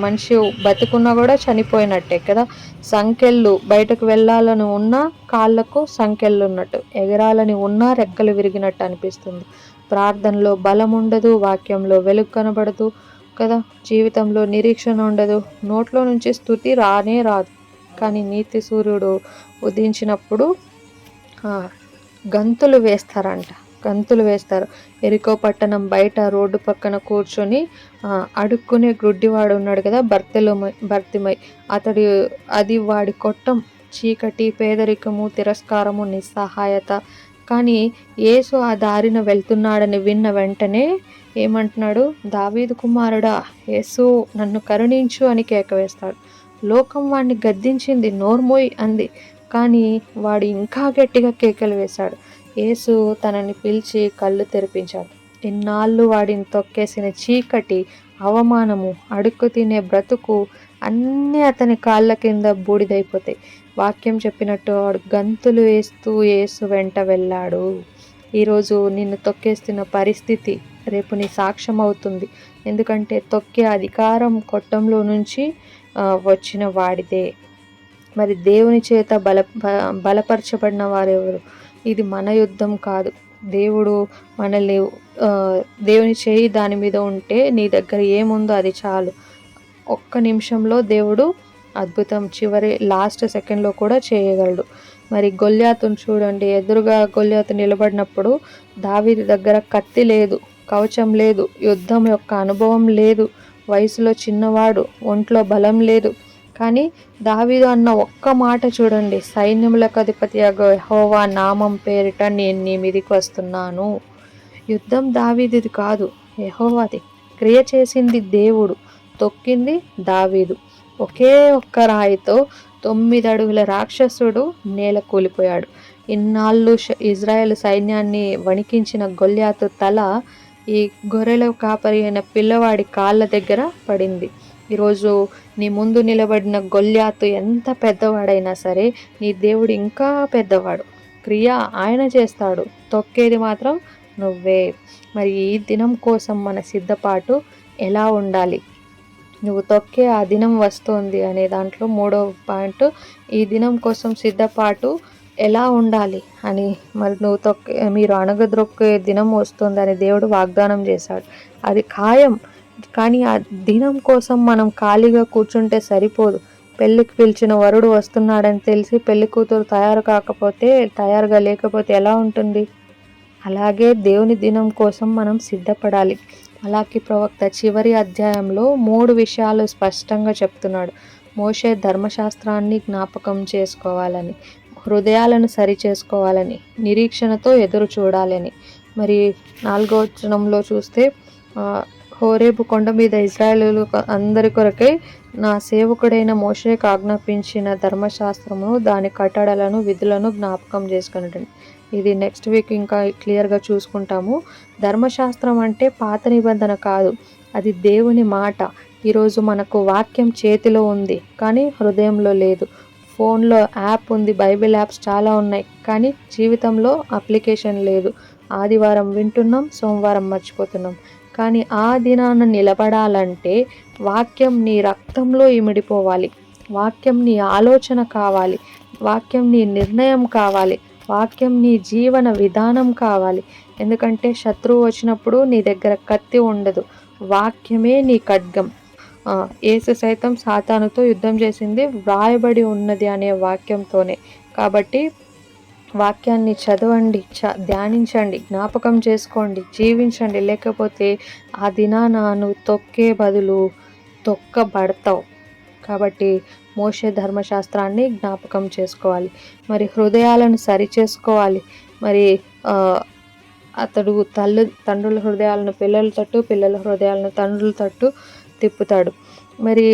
మనిషి బతికున్నా కూడా చనిపోయినట్టే కదా. సంకెళ్ళు, బయటకు వెళ్ళాలని ఉన్నా కాళ్ళకు సంకెళ్ళు ఉన్నట్టు, ఎగరాలని ఉన్నా రెక్కలు విరిగినట్టు అనిపిస్తుంది. ప్రార్థనలో బలం ఉండదు, వాక్యంలో వెలుగు కనబడదు కదా, జీవితంలో నిరీక్షణ ఉండదు, నోట్లో నుంచి స్తుతి రానే రాదు. కానీ నీతి సూర్యుడు ఉదయించినప్పుడు గంతులు వేస్తారు. ఎరికో పట్టణం బయట రోడ్డు పక్కన కూర్చొని అడుక్కునే గుడ్డివాడు ఉన్నాడు కదా, భర్తిమై. అది వాడి కొట్టం. చీకటి, పేదరికము, తిరస్కారము, నిస్సహాయత. కానీ యేసు ఆ దారిన వెళ్తున్నాడని విన్న వెంటనే ఏమంటున్నాడు? దావీదు కుమారుడా యేసు, నన్ను కరుణించు అని కేక వేస్తాడు. లోకం వాడిని గద్దించింది, నోర్మోయ్ అంది. కానీ వాడు ఇంకా గట్టిగా కేకలు వేశాడు. యేసు తనని పిలిచి కళ్ళు తెరిపించాడు. ఇన్నాళ్ళు వాడిని తొక్కేసిన చీకటి, అవమానము, అడుక్కు తినే బ్రతుకు అన్నీ అతని కాళ్ళ కింద బూడిదైపోతాయి. వాక్యం చెప్పినట్టు వాడు గంతులు వేస్తూ యేసు వెంట వెళ్ళాడు. ఈరోజు నిన్ను తొక్కేస్తున్న పరిస్థితి రేపు నీ సాక్ష్యం అవుతుంది. ఎందుకంటే తొక్కే అధికారం కొట్టంలో నుంచి వచ్చిన వాడిదే. మరి దేవుని చేత బలపరచబడిన వారెవరు? ఇది మన యుద్ధం కాదు. దేవుడు మనల్ని దేవుని చేయి దాని మీద ఉంటే నీ దగ్గర ఏముందో అది చాలు. ఒక్క నిమిషంలో దేవుడు అద్భుతం లాస్ట్ సెకండ్లో కూడా చేయగలడు. మరి గొల్యాతును చూడండి. ఎదురుగా గొల్యాతు నిలబడినప్పుడు దావీదు దగ్గర కత్తి లేదు, కవచం లేదు, యుద్ధం యొక్క అనుభవం లేదు, వయసులో చిన్నవాడు, ఒంట్లో బలం లేదు. కానీ దావీదు అన్న ఒక్క మాట చూడండి, సైన్యములకు అధిపతి యెహోవా నామం పేరిట నేను నీ మీదికి వస్తున్నాను. యుద్ధం దావీదుది కాదు, యెహోవాది. క్రియ చేసింది దేవుడు, తొక్కింది దావీదు. ఒకే ఒక్క రాయితో 9 అడుగుల రాక్షసుడు నేల కూలిపోయాడు. ఇన్నాళ్ళు ఇజ్రాయెల్ సైన్యాన్ని వణికించిన గొల్యాతు తల ఈ గొర్రెల కాపరి అయిన పిల్లవాడి కాళ్ళ దగ్గర పడింది. ఈరోజు నీ ముందు నిలబడిన గొల్యాతు ఎంత పెద్దవాడైనా సరే నీ దేవుడు ఇంకా పెద్దవాడు. క్రియ ఆయన చేస్తాడు, తొక్కేది మాత్రం నువ్వే. మరి ఈ దినం కోసం మన సిద్ధపాటు ఎలా ఉండాలి? నువ్వు తొక్కే ఆ దినం వస్తుంది అనే దాంట్లో 3వ పాయింట్, ఈ దినం కోసం సిద్ధపాటు ఎలా ఉండాలి అని. మరి మీరు అణగద్రొక్కే దినం వస్తుందని దేవుడు వాగ్దానం చేశాడు, అది ఖాయం. కానీ ఆ దినం కోసం మనం ఖాళీగా కూర్చుంటే సరిపోదు. పెళ్ళికి పిలిచిన వరుడు వస్తున్నాడని తెలిసి పెళ్లి కూతురు తయారుగా లేకపోతే ఎలా ఉంటుంది? అలాగే దేవుని దినం కోసం మనం సిద్ధపడాలి. మలాకి ప్రవక్త చివరి అధ్యాయంలో 3 విషయాలు స్పష్టంగా చెప్తున్నాడు. మోషే ధర్మశాస్త్రాన్ని జ్ఞాపకం చేసుకోవాలని, హృదయాలను సరిచేసుకోవాలని, నిరీక్షణతో ఎదురు చూడాలని. మరి 4వ వచనంలో చూస్తే హోరేబు కొండ మీద ఇశ్రాయేలీయులు అందరి కొరకై నా సేవకుడైన మోషేకు ఆజ్ఞాపించిన ధర్మశాస్త్రమును, దాని కట్టడలను, విధులను జ్ఞాపకం చేసుకునండి. ఇది నెక్స్ట్ వీక్ ఇంకా క్లియర్గా చూసుకుంటాము. ధర్మశాస్త్రం అంటే పాత నిబంధన కాదు, అది దేవుని మాట. ఈరోజు మనకు వాక్యం చేతిలో ఉంది కానీ హృదయంలో లేదు. ఫోన్లో యాప్ ఉంది, బైబిల్ యాప్స్ చాలా ఉన్నాయి, కానీ జీవితంలో అప్లికేషన్ లేదు. ఆదివారం వింటున్నాం, సోమవారం మర్చిపోతున్నాం. కానీ ఆ దినాన నిలబడాలంటే వాక్యం నీ రక్తంలో ఇమిడిపోవాలి, వాక్యం నీ ఆలోచన కావాలి, వాక్యం నీ నిర్ణయం కావాలి, వాక్యం నీ జీవన విధానం కావాలి. ఎందుకంటే శత్రువు వచ్చినప్పుడు నీ దగ్గర కత్తి ఉండదు, వాక్యమే నీ ఖడ్గం. యేసు సైతం సాతానుతో యుద్ధం చేసింది వ్రాయబడి ఉన్నది అనే వాక్యంతోనే. కాబట్టి వాక్యాన్ని చదవండి, ధ్యానించండి, జ్ఞాపకం చేసుకోండి, జీవించండి. లేకపోతే ఆ దినాన నువ్వు తొక్కే బదులు తొక్కబడతావు. కాబట్టి మోషే ధర్మశాస్త్రాన్ని జ్ఞాపకం చేసుకోవాలి. మరి హృదయాలను సరిచేసుకోవాలి. మరి అతడు తండ్రుల హృదయాలను పిల్లల తట్టు, పిల్లల హృదయాలను తండ్రుల తట్టు తిప్పుతాడు. మరి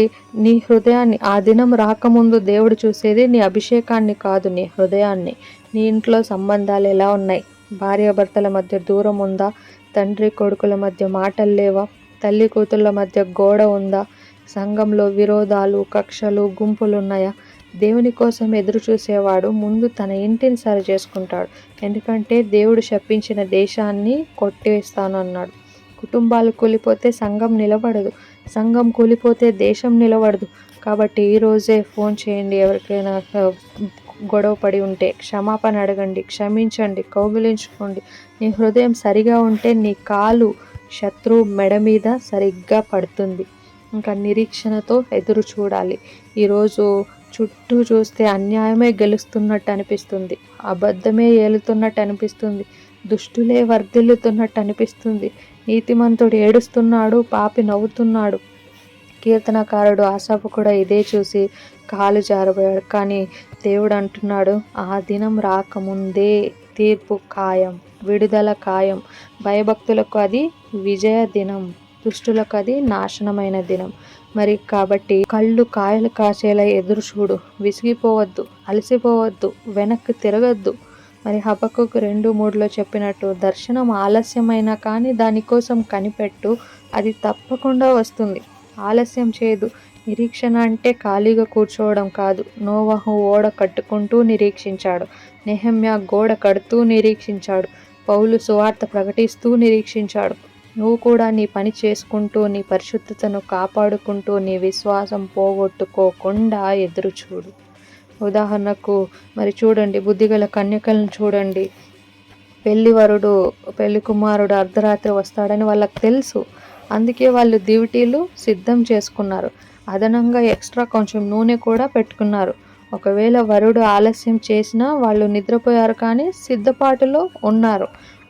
నీ హృదయాన్ని ఆ దినం రాకముందు దేవుడు చూసేది నీ అభిషేకాన్ని కాదు, నీ హృదయాన్ని. నీ ఇంట్లో సంబంధాలు ఎలా ఉన్నాయి? భార్యాభర్తల మధ్య దూరం ఉందా? తండ్రి కొడుకుల మధ్య మాటలు లేవా? తల్లి కూతుళ్ళ మధ్య గోడ ఉందా? సంఘంలో విరోధాలు, కక్షలు, గుంపులున్నాయా? దేవుని కోసం ఎదురు చూసేవాడు ముందు తన ఇంటిని సరి చేసుకుంటాడు. ఎందుకంటే దేవుడు శపించిన దేశాన్ని కొట్టేస్తానన్నాడు. కుటుంబాలు కూలిపోతే సంఘం నిలబడదు, సంఘం కూలిపోతే దేశం నిలబడదు. కాబట్టి ఈరోజే ఫోన్ చేయండి. ఎవరికైనా గొడవ పడి ఉంటే క్షమాపణ అడగండి, క్షమించండి, కౌగిలించుకోండి. నీ హృదయం సరిగా ఉంటే నీ కాలు శత్రువు మెడ మీద సరిగ్గా పడుతుంది. ఇంకా నిరీక్షణతో ఎదురు చూడాలి. ఈరోజు చుట్టూ చూస్తే అన్యాయమే గెలుస్తున్నట్టు అనిపిస్తుంది, అబద్ధమే ఏలుతున్నట్టు అనిపిస్తుంది, దుష్టులే వర్ధిల్లుతున్నట్టు అనిపిస్తుంది. నీతిమంతుడు ఏడుస్తున్నాడు, పాపి నవ్వుతున్నాడు. కీర్తనకారుడు ఆసాపు కూడా ఇదే చూసి కాలు జారబోయాడు. కానీ దేవుడు అంటున్నాడు, ఆ దినం రాకముందే తీర్పు ఖాయం, విడుదల ఖాయం. భయభక్తులకు అది విజయ దినం, దుష్టులకు అది నాశనమైన దినం. మరి కాబట్టి కళ్ళు కాయలు కాచేలా ఎదురు చూడు, విసిగిపోవద్దు, అలసిపోవద్దు, వెనక్కి తిరగద్దు. మరి హబక్కూకు 2:3 చెప్పినట్టు దర్శనం ఆలస్యమైనా కానీ దానికోసం కనిపెట్టు, అది తప్పకుండా వస్తుంది. ఆలస్యం చేయదు. నిరీక్షణ అంటే ఖాళీగా కూర్చోవడం కాదు. నోవహు ఓడ కట్టుకుంటూ నిరీక్షించాడు, నెహెమ్యా గోడ కడుతూ నిరీక్షించాడు, పౌలు సువార్త ప్రకటిస్తూ నిరీక్షించాడు. నువ్వు కూడా నీ పని చేసుకుంటూ, నీ పరిశుద్ధతను కాపాడుకుంటూ, నీ విశ్వాసం పోగొట్టుకోకుండా ఎదురు చూడు. ఉదాహరణకు మరి చూడండి, బుద్ధిగల కన్యకలను చూడండి. పెళ్లి కుమారుడు అర్ధరాత్రి వస్తాడని వాళ్ళకి తెలుసు. అందుకే వాళ్ళు దివిటీలు సిద్ధం చేసుకున్నారు. అదనంగా ఎక్స్ట్రా కొంచెం నూనె కూడా పెట్టుకున్నారు. ఒకవేళ వరుడు ఆలస్యం చేసినా వాళ్ళు నిద్రపోయారు, కానీ సిద్ధపాటులో ఉన్నారు.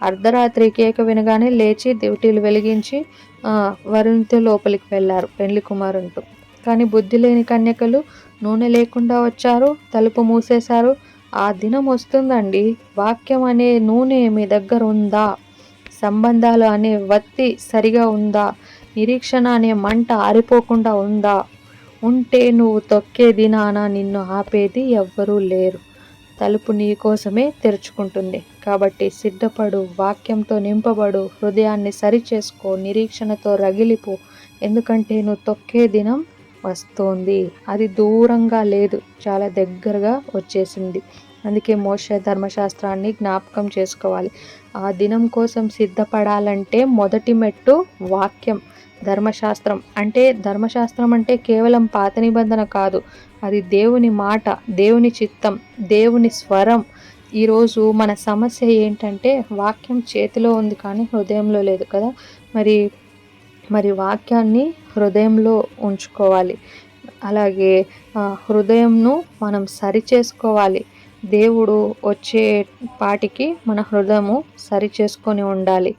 అర్ధరాత్రి కేక వినగానే లేచి దివిటీలు వెలిగించి వరునితో లోపలికి వెళ్ళారు పెళ్లి కుమారునితో. కానీ బుద్ధి లేని కన్యకలు నూనె లేకుండా వచ్చారు, తలుపు మూసేశారు. ఆ దినం వస్తుందండి. వాక్యం అనే నూనె మీ దగ్గర ఉందా? సంబంధాలు అనే వత్తి సరిగా ఉందా? నిరీక్షణ అనే మంట ఆరిపోకుండా ఉందా? ఉంటే నువ్వు తొక్కే దినాన నిన్ను ఆపేది ఎవ్వరూ లేరు. తలుపు నీ కోసమే తెరుచుకుంటుంది. కాబట్టి సిద్ధపడు, వాక్యంతో నింపబడు, హృదయాన్ని సరిచేసుకో, నిరీక్షణతో రగిలిపో. ఎందుకంటే నువ్వు తొక్కే దినం వస్తోంది. అది దూరంగా లేదు, చాలా దగ్గరగా వచ్చేసింది. అందుకే మోషే ధర్మశాస్త్రాన్ని జ్ఞాపకం చేసుకోవాలి. ఆ దినం కోసం సిద్ధపడాలంటే మొదటి మెట్టు వాక్యం, ధర్మశాస్త్రం. ధర్మశాస్త్రం అంటే కేవలం పాత నిబంధన కాదు, అది దేవుని మాట, దేవుని చిత్తం, దేవుని స్వరం. ఈరోజు మన సమస్య ఏంటంటే వాక్యం చేతిలో ఉంది కానీ హృదయంలో లేదు కదా. మరి వాక్యాన్ని హృదయంలో ఉంచుకోవాలి. అలాగే హృదయంను మనం సరిచేసుకోవాలి. దేవుడు వచ్చే పాటికి మన హృదయము సరిచేసుకొని ఉండాలి.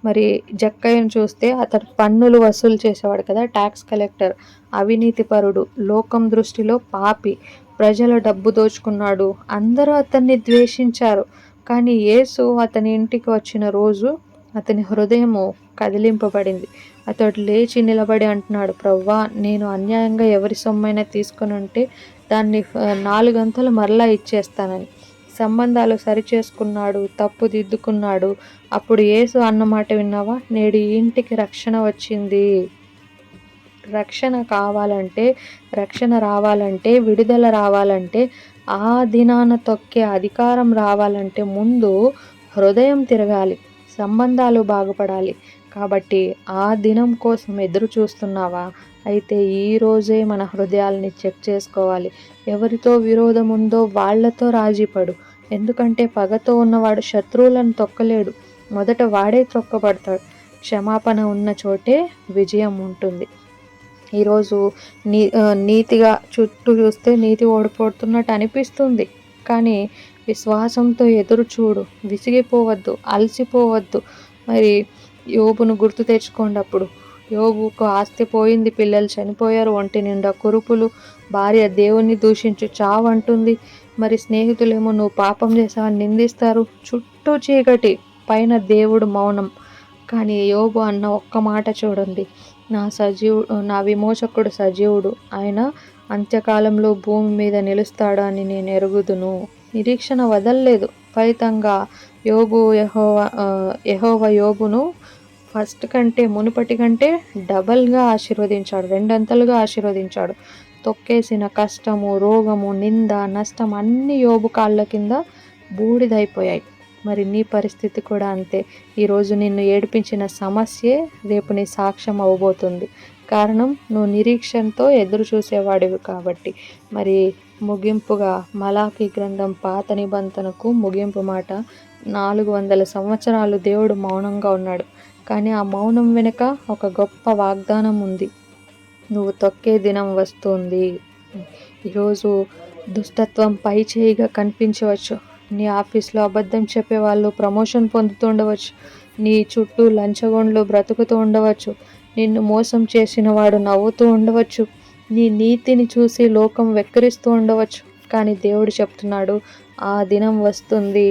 మరి జక్కయ్యను చూస్తే అతడు పన్నులు వసూలు చేసేవాడు కదా, ట్యాక్స్ కలెక్టర్. అవినీతిపరుడు, లోకం దృష్టిలో పాపి, ప్రజల డబ్బు దోచుకున్నాడు. అందరూ అతన్ని ద్వేషించారు. కానీ యేసు అతని ఇంటికి వచ్చిన రోజు అతని హృదయము కదిలింపబడింది. అతడు లేచి నిలబడి అంటున్నాడు, ప్రభువా, నేను అన్యాయంగా ఎవరి సొమ్మైనా తీసుకొని ఉంటే దాన్ని 4 అంతలు మరలా ఇచ్చేస్తానని. సంబంధాలు సరిచేసుకున్నాడు, తప్పు దిద్దుకున్నాడు. అప్పుడు యేసు అన్నమాట విన్నావా? నేడు ఈ ఇంటికి రక్షణ వచ్చింది. రక్షణ కావాలంటే, రక్షణ రావాలంటే, విడుదల రావాలంటే, ఆ దినాన తొక్కే అధికారం రావాలంటే ముందు హృదయం తిరగాలి, సంబంధాలు బాగుపడాలి. కాబట్టి ఆ దినం కోసం ఎదురు చూస్తున్నావా? అయితే ఈరోజే మన హృదయాల్ని చెక్ చేసుకోవాలి. ఎవరితో విరోధం ఉందో వాళ్లతో రాజీపడు. ఎందుకంటే పగతో ఉన్నవాడు శత్రువులను తొక్కలేడు, మొదట వాడే తొక్కబడతాడు. క్షమాపణ ఉన్న చోటే విజయం ఉంటుంది. ఈరోజు నీతిగా చుట్టూ చూస్తే నీతి ఓడిపోతున్నట్టు అనిపిస్తుంది. కానీ విశ్వాసంతో ఎదురు చూడు, విసిగిపోవద్దు, అలసిపోవద్దు. మరి యోబును గుర్తు తెచ్చుకోండి. అప్పుడు యోబుకు ఆస్తి పోయింది, పిల్లలు చనిపోయారు, ఒంటి నిండా కురుపులు, భార్య దేవుణ్ణి దూషించు చావు అంటుంది. మరి స్నేహితులేమో నువ్వు పాపం చేసావని నిందిస్తారు. చుట్టూ చీకటి, పైన దేవుడు మౌనం. కానీ యోబు అన్న ఒక్క మాట చూడండి, నా విమోచకుడు సజీవుడు, ఆయన అంత్యకాలంలో భూమి మీద నిలుస్తాడు అని నేను ఎరుగుదును. నిరీక్షణ వదల్లేదు. ఫలితంగా యెహోవా యోబును ఫస్ట్ కంటే మునుపటి కంటే డబల్గా ఆశీర్వదించాడు, రెండంతలుగా ఆశీర్వదించాడు. తొక్కేసిన కష్టము, రోగము, నింద, నష్టం అన్ని యోబు కాళ్ళ కింద బూడిదైపోయాయి. మరి నీ పరిస్థితి కూడా అంతే. ఈరోజు నిన్ను ఏడిపించిన సమస్యే రేపు నీ సాక్ష్యం అవ్వబోతుంది. కారణం నువ్వు నిరీక్షణతో ఎదురు చూసేవాడివి కాబట్టి. మరి ముగింపుగా మలాకీ గ్రంథం పాత నిబంధనకు ముగింపు మాట, 400 సంవత్సరాలు దేవుడు మౌనంగా ఉన్నాడు. కానీ ఆ మౌనం వెనుక ఒక గొప్ప వాగ్దానం ఉంది. నువ్వు తొక్కే దినం వస్తుంది. ఈరోజు దుష్టత్వం పై చేయిగా కనిపించవచ్చు. నీ ఆఫీస్లో అబద్ధం చెప్పేవాళ్ళు ప్రమోషన్ పొందుతూ ఉండవచ్చు. నీ చుట్టూ లంచగొండ్లు బ్రతుకుతూ ఉండవచ్చు. నిన్ను మోసం చేసిన వాడు నవ్వుతూ ఉండవచ్చు. నీ నీతిని చూసి లోకం వెక్కిరిస్తూ ఉండవచ్చు. కానీ దేవుడు చెప్తున్నాడు, ఆ దినం వస్తుంది.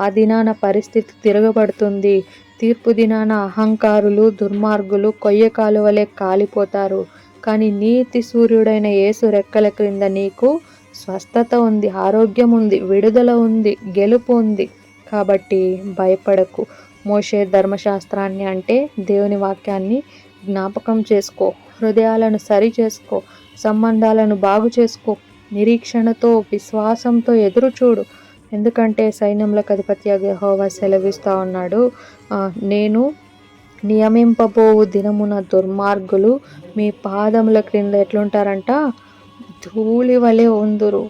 ఆ దినాన పరిస్థితి తిరగబడుతుంది. తీర్పు దినాన అహంకారులు, దుర్మార్గులు కొయ్య కాలువలే కాలిపోతారు. కానీ నీతి సూర్యుడైన యేసు రెక్కల క్రింద నీకు స్వస్థత ఉంది, ఆరోగ్యం ఉంది, విడుదల ఉంది, గెలుపు ఉంది. కాబట్టి భయపడకు. మోషే ధర్మశాస్త్రాన్ని అంటే దేవుని వాక్యాన్ని జ్ఞాపకం చేసుకో. హృదయాలను సరి చేసుకో. సంబంధాలను బాగు చేసుకో. నిరీక్షణతో, విశ్వాసంతో ఎదురు చూడు. ఎందుకంటే సైన్యములకు అధిపతియగు యెహోవా సెలవిస్తూ ఉన్నాడు, నేను నియమింపబోవు దినమున దుర్మార్గులు మీ పాదముల క్రింద ఎట్లుంటారంట, ధూళి వలె ఉందురు.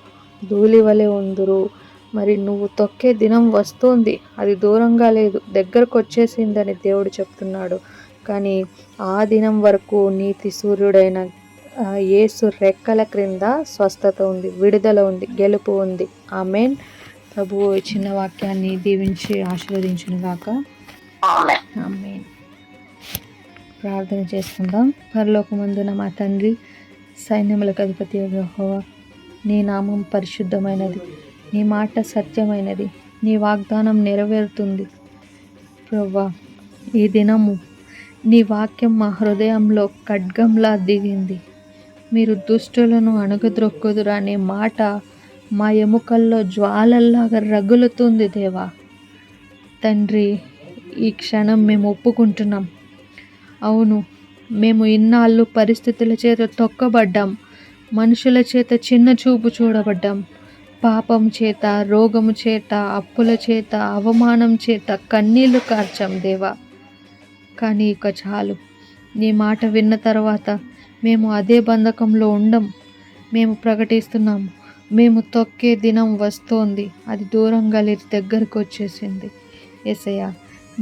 మరి నువ్వు తొక్కే దినం వస్తుంది. అది దూరంగా లేదు, దగ్గరకు వచ్చేసిందని దేవుడు చెప్తున్నాడు. కానీ ఆ దినం వరకు నీతి సూర్యుడైన యేసు రెక్కల క్రింద స్వస్థత ఉంది, విడుదల ఉంది, గెలుపు ఉంది. ఆమేన్. ప్రభువు ఈ చిన్న వాక్యాన్ని దీవించి ఆశీర్వదించును గాక. ఆమేన్. ప్రార్థన చేసుకుందాం. పరలోకమందున మా తండ్రి, సైన్యములకు అధిపతి యెహోవా, నీ నామం పరిశుద్ధమైనది, నీ మాట సత్యమైనది, నీ వాగ్దానం నెరవేరుతుంది. ప్రభువా, ఈ దినము నీ వాక్యం మా హృదయంలో ఖడ్గంలా దిగింది. మీరు దుష్టులను అణగద్రొక్కుదురు అనే మాట మా ఎముకల్లో జ్వాలల్లాగా రగులుతుంది దేవా. తండ్రి, ఈ క్షణం మేము ఒప్పుకుంటున్నాం. అవును, మేము ఇన్నాళ్ళు పరిస్థితుల చేత తొక్కబడ్డాం, మనుషుల చేత చిన్న చూపు చూడబడ్డాం, పాపం చేత, రోగము చేత, అప్పుల చేత, అవమానం చేత కన్నీళ్లు కార్చాం దేవా. కానీ ఇక చాలు. నీ మాట విన్న తర్వాత మేము అదే బంధకంలో ఉండం. మేము ప్రకటిస్తున్నాము, మేము తొక్కే దినం వస్తోంది, అది దూరంగా లేదు, దగ్గరకు వచ్చేసింది. యేసయ్యా,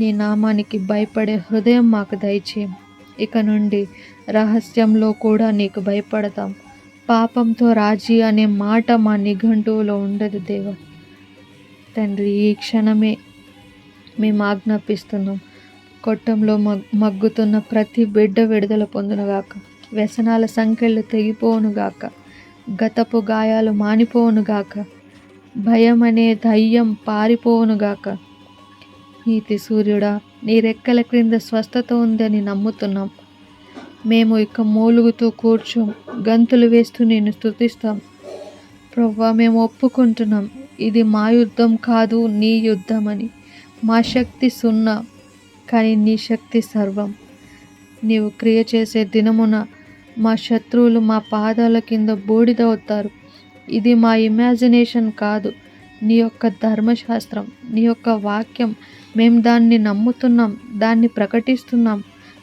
నీ నామానికి భయపడే హృదయం మాకు దయచేయం. ఇక నుండి రహస్యంలో కూడా నీకు భయపడతాం. పాపంతో రాజీ అనే మాట మా నిఘంటువులో ఉండదు దేవా. తండ్రి, ఈ క్షణమే మేము ఆజ్ఞాపిస్తున్నాం. కొట్టంలో మగ్గుతున్న ప్రతి బిడ్డ విడుదల పొందునుగాక. వ్యసనాల సంకెళ్ళు తెగిపోవునుగాక. గతపు గాయాలు మానిపోవునుగాక. భయం అనే దయ్యం పారిపోవునుగాక. నీతి సూర్యుడా, నీ రెక్కల క్రింద స్వస్థత ఉందని నమ్ముతున్నాం. మేము ఇక మూలుగుతూ కూర్చోం, గంతులు వేస్తూ నిన్ను స్తుతిస్తాం. ప్రభువా, మేము ఒప్పుకుంటున్నాం, ఇది మా యుద్ధం కాదు, నీ యుద్ధం అని. మా శక్తి సున్నా, కానీ నీ శక్తి సర్వం. నీవు క్రియ చేసే దినమున మా శత్రువులు మా పాదాల కింద బూడిదవుతారు. ఇది మా ఇమాజినేషన్ కాదు, నీ యొక్క ధర్మశాస్త్రం, నీ యొక్క వాక్యం. మేము దాన్ని నమ్ముతున్నాం, దాన్ని ప్రకటిస్తున్నాం.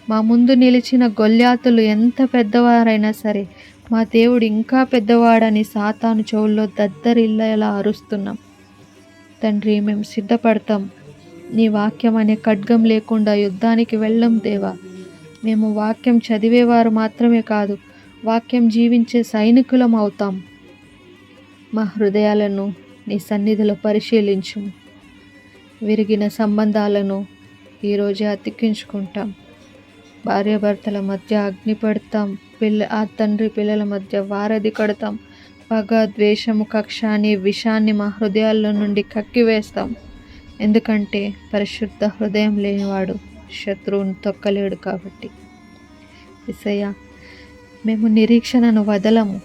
మా ముందు నిలిచిన గొల్యాతులు ఎంత పెద్దవారైనా సరే, మా దేవుడు ఇంకా పెద్దవాడని సాతాను చెవుల్లో దద్దరిల్లేలా అరుస్తున్నాం. తండ్రి, మేము సిద్ధపడతాం. నీ వాక్యం అనే ఖడ్గం లేకుండా యుద్ధానికి వెళ్ళం దేవా. మేము వాక్యం చదివేవారు మాత్రమే కాదు, వాక్యం జీవించే సైనికులం అవుతాం. మా హృదయాలను నీ సన్నిధిలో పరిశీలించుము. విరిగిన సంబంధాలను ఈరోజే అతికించుకుంటాం. భార్యాభర్తల మధ్య అగ్ని పెడతాం. తండ్రి పిల్లల మధ్య వారధి కడతాం. పగ, ద్వేషము, కక్ష అనే విషాన్ని మా హృదయాల్లో నుండి కక్కివేస్తాం. ఎందుకంటే పరిశుద్ధ హృదయం లేనివాడు శత్రువును తొక్కలేడు కాబట్టి. యేసయ్యా, మేము నిరీక్షణను వదలము,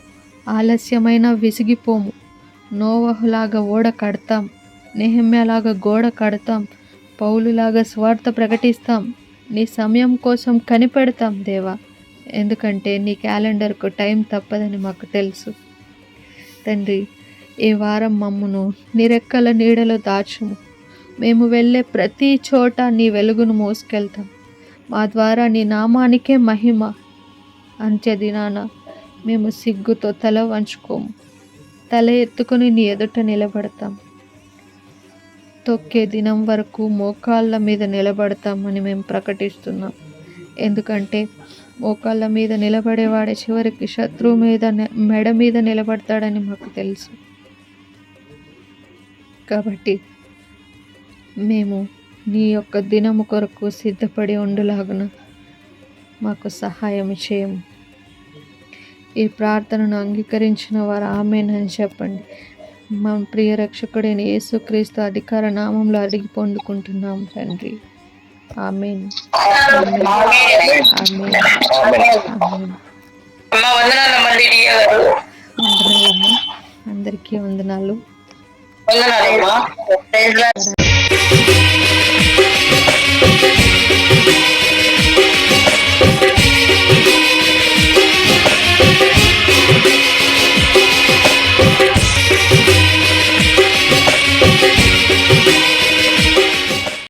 ఆలస్యమైన విసిగిపోము. నోవహులాగా ఓడ కడతాం, నెహెమ్యాలాగా గోడ కడతాం, పౌలులాగా స్వార్థ ప్రకటిస్తాం. నీ సమయం కోసం కనిపెడతాం దేవా, ఎందుకంటే నీ క్యాలెండర్కు టైం తప్పదని మాకు తెలుసు. తండ్రి, ఈ వారం మమ్మను నీ రెక్కల నీడలో దాచుము. మేము వెళ్ళే ప్రతి చోట నీ వెలుగును మోసుకెళ్తాం. మా ద్వారా నీ నామానికే మహిమ. అంత్య దినాన మేము సిగ్గుతో తల వంచుకోము, తల ఎత్తుకొని నీ ఎదుట నిలబడతాం. తొక్కే దినం వరకు మోకాళ్ళ మీద నిలబడతామని మేము ప్రకటిస్తున్నాం. ఎందుకంటే మోకాళ్ళ మీద నిలబడేవాడే చివరికి శత్రువు మీద మెడ మీద నిలబడతాడని మాకు తెలుసు. కాబట్టి మేము నీ యొక్క దినము కొరకు సిద్ధపడి ఉండులాగున మాకు సహాయం చేయము. ఈ ప్రార్థనను అంగీకరించిన వారు ఆమేన్ అని చెప్పండి. మా ప్రియ రక్షకుడైన యేసుక్రీస్తు అధికార నామంలో అడిగి పొందుకుంటున్నాం తండ్రి. ఆమేన్. ఆమేన్. ఆమేన్. ఆమేన్. వందనాలమ్మా లిడియా గారు. వందనాలమ్మా. అందరికీ వందనాలు. వందనాలమ్మా. Praise lord.